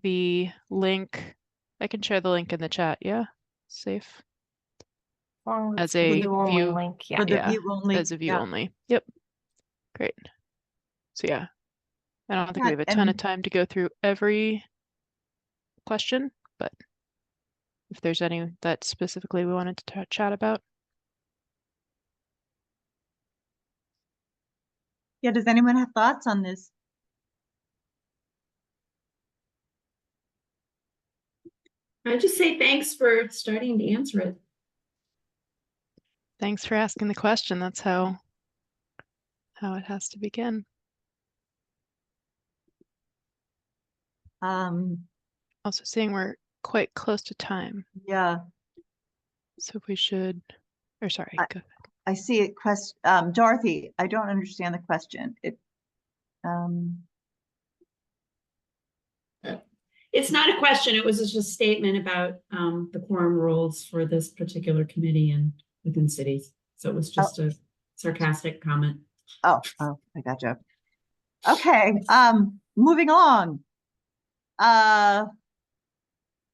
the link. I can share the link in the chat. Yeah, safe. As a view link, For the yeah, view only. as a view only. Yep. Great. So yeah, I don't think we have a ton of and time to go through every question, but if there's any that specifically we wanted to chat about. yeah, does anyone have thoughts on this? I just say thanks for starting to answer it. Thanks for asking the question. That's how it has to begin. Also seeing we're quite close to time. Yeah. So we should, or sorry, go ahead. I see it. Dorothy, I don't understand the question. It's not a question. It was just a statement about the quorum rules for this particular committee and within cities. So it was just a sarcastic comment. Oh, I gotcha. Okay, moving on. Our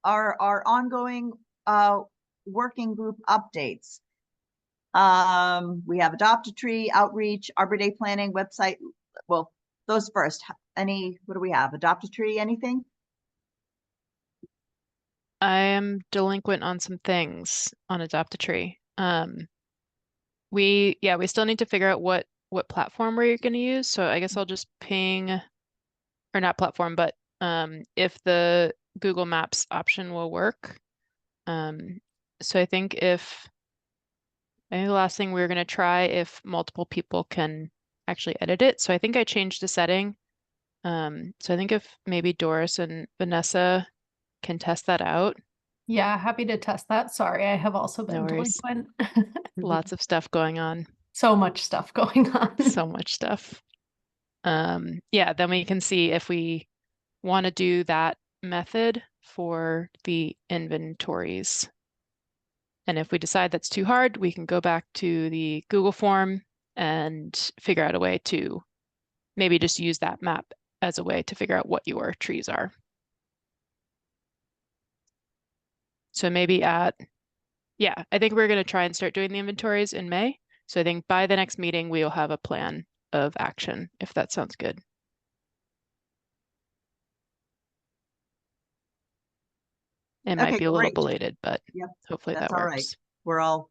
ongoing working group updates. We have adopt a tree, outreach, Arbor Day planning, website. Well, those first. What do we have? Adopt a tree, anything? I am delinquent on some things on Adopt a Tree. We still need to figure out what platform we're going to use. So I guess I'll just ping, or not platform, but if the Google Maps option will work. So I think the last thing we're going to try if multiple people can actually edit it. So I think I changed the setting. So I think if maybe Doris and Vanessa can test that out. Yeah, happy to test that. Sorry, I have also No been worries. delinquent. Lots of stuff going on. So much stuff going on. So much stuff. Yeah, then we can see if we want to do that method for the inventories. And if we decide that's too hard, we can go back to the Google form and figure out a way to maybe just use that map as a way to figure out what your trees are. So maybe I think we're going to try and start doing the inventories in May. So I think by the next meeting, we'll have a plan of action, if that sounds good. It might Okay, be a little great. belated, but Yep, hopefully that's that all right. works.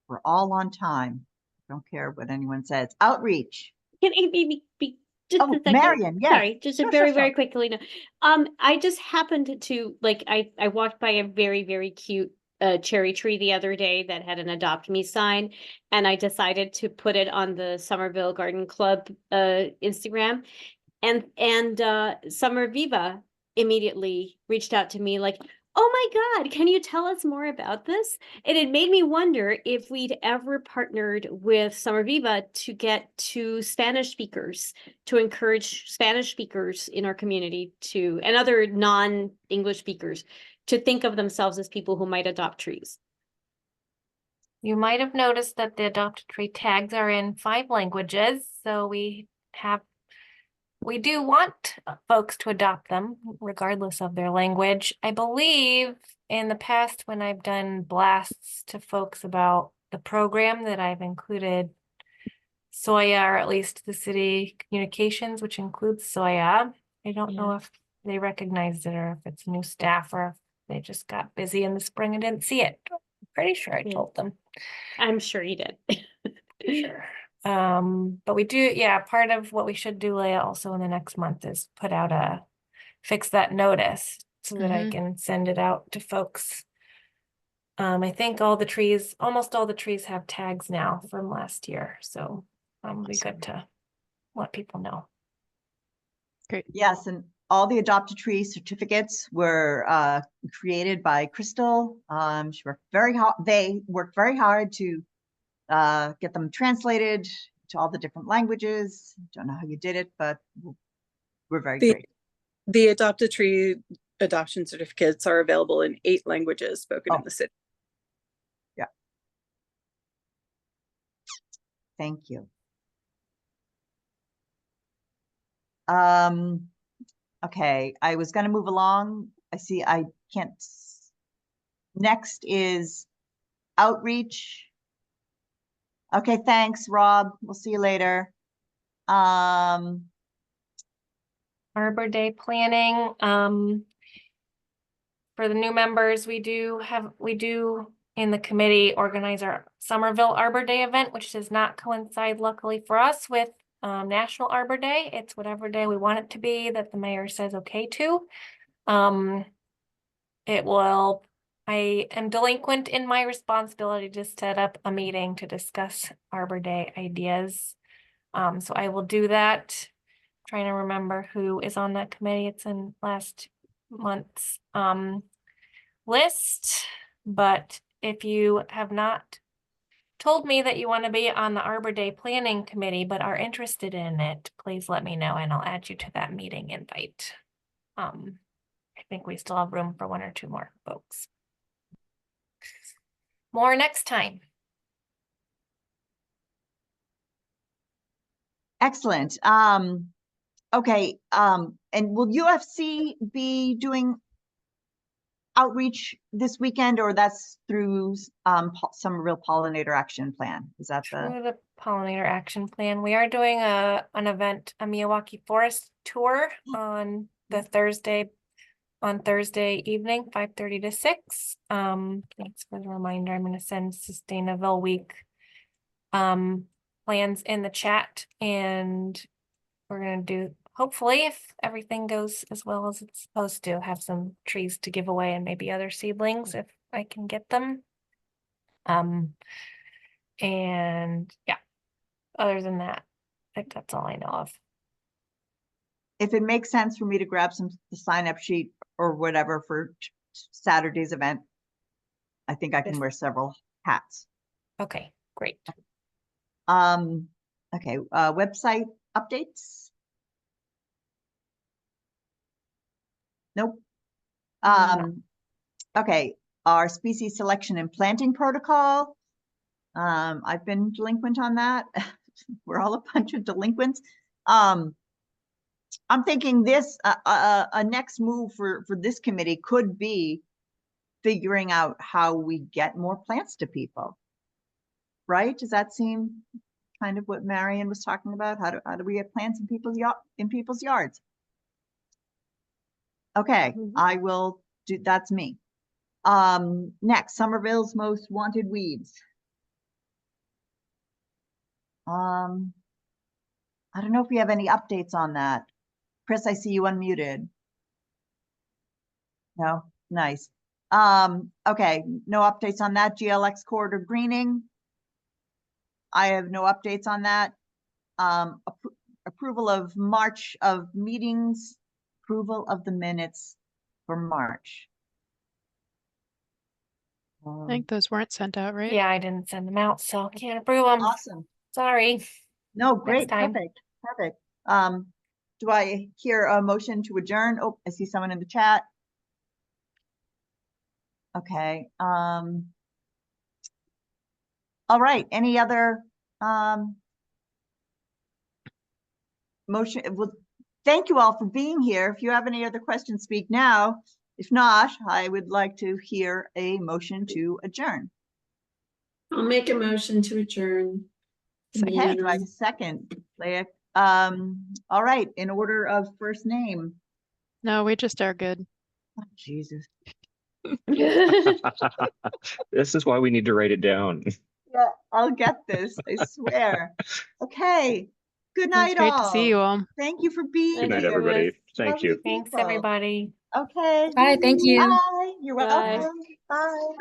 We're all on time. Don't care what anyone says. Outreach. Can it be just Oh, a second? Marion, yes. Sorry, just a Sure, very, sure, very sure. quickly. No. I just happened to like I walked by a very, very cute cherry tree the other day that had an Adopt Me sign, and I decided to put it on the Somerville Garden Club Instagram. And Summer Viva immediately reached out to me like, oh my God, can you tell us more about this? And it made me wonder if we'd ever partnered with Summer Viva to get to Spanish speakers, to encourage Spanish speakers in our community and other non-English speakers to think of themselves as people who might adopt trees. You might have noticed that the Adopt a Tree tags are in 5 languages, so we do want folks to adopt them regardless of their language. I believe in the past when I've done blasts to folks about the program that I've included Soya, or at least the city communications, which includes Soya. I don't know if they recognized it or if it's new staff or if they just got busy in the spring and didn't see it. I'm pretty sure I told them. I'm sure you did. Sure. But we do, part of what we should do, Leah, also in the next month is put out fix that notice so that I can send it out to folks. I think almost all the trees have tags now from last year, so it'll be good to let people know. Great. Yes, and all the Adopt a Tree certificates were created by Crystal. She worked very hard. They worked very hard to get them translated to all the different languages. Don't know how you did it, but we're very great. The Adopt a Tree adoption certificates are available in 8 languages spoken in the city. Yeah. Thank you. Okay, I was going to move along. I see I can't. Next is outreach. Okay, thanks, Rob. We'll see you later. Arbor Day planning. For the new members, we do in the committee organize our Somerville Arbor Day event, which does not coincide luckily for us with National Arbor Day. It's whatever day we want it to be that the mayor says okay to. I am delinquent in my responsibility to set up a meeting to discuss Arbor Day ideas. So I will do that. Trying to remember who is on that committee. It's in last month's list. But if you have not told me that you want to be on the Arbor Day Planning Committee but are interested in it, please let me know and I'll add you to that meeting invite. I think we still have room for 1 or 2 more folks. More next time. Excellent. Okay. And will UFC be doing outreach this weekend, or that's through Somerville Pollinator Action Plan? Is that the? Through the Pollinator Action Plan, we are doing an event, a Miyawaki Forest tour on the Thursday evening, 5:30 to 6. Thanks for the reminder. I'm going to send Sustainable Week plans in the chat, and we're going to do, hopefully, if everything goes as well as it's supposed to, have some trees to give away and maybe other seedlings if I can get them. And yeah, other than that, I think that's all I know of. If it makes sense for me to grab the sign-up sheet or whatever for Saturday's event, I think I can wear several hats. Okay, great. Okay, website updates? Nope. Okay, our species selection and planting protocol. I've been delinquent on that. We're all a bunch of delinquents. I'm thinking this a next move for this committee could be figuring out how we get more plants to people. Right? Does that seem kind of what Marion was talking about? How do we get plants in people's yards? Okay, I will do. That's me. Next, Somerville's most wanted weeds. I don't know if we have any updates on that. Chris, I see you unmuted. No, nice. Okay, no updates on that. GLX corridor greening. I have no updates on that. Approval of March of meetings, approval of the minutes for March. I think those weren't sent out, right? Yeah, I didn't send them out, so can't approve them. Awesome. Sorry. No, great, time. perfect. Do I hear a motion to adjourn? Oh, I see someone in the chat. Okay. All right. Any other motion? Well, thank you all for being here. If you have any other questions, speak now. If not, I would like to hear a motion to adjourn. I'll make a motion to adjourn. Okay, do I have a second? Leah. All right, in order of first name. No, we just are good. Oh, Jesus. This is why we need to write it down. Yeah, I'll get this, I swear. Okay, good night Great all. to see you all. Thank you for being Good night, here. everybody. Thank Lovely you. Thanks, people. everybody. Okay. Bye, thank you. Bye, you're Bye. welcome. Bye.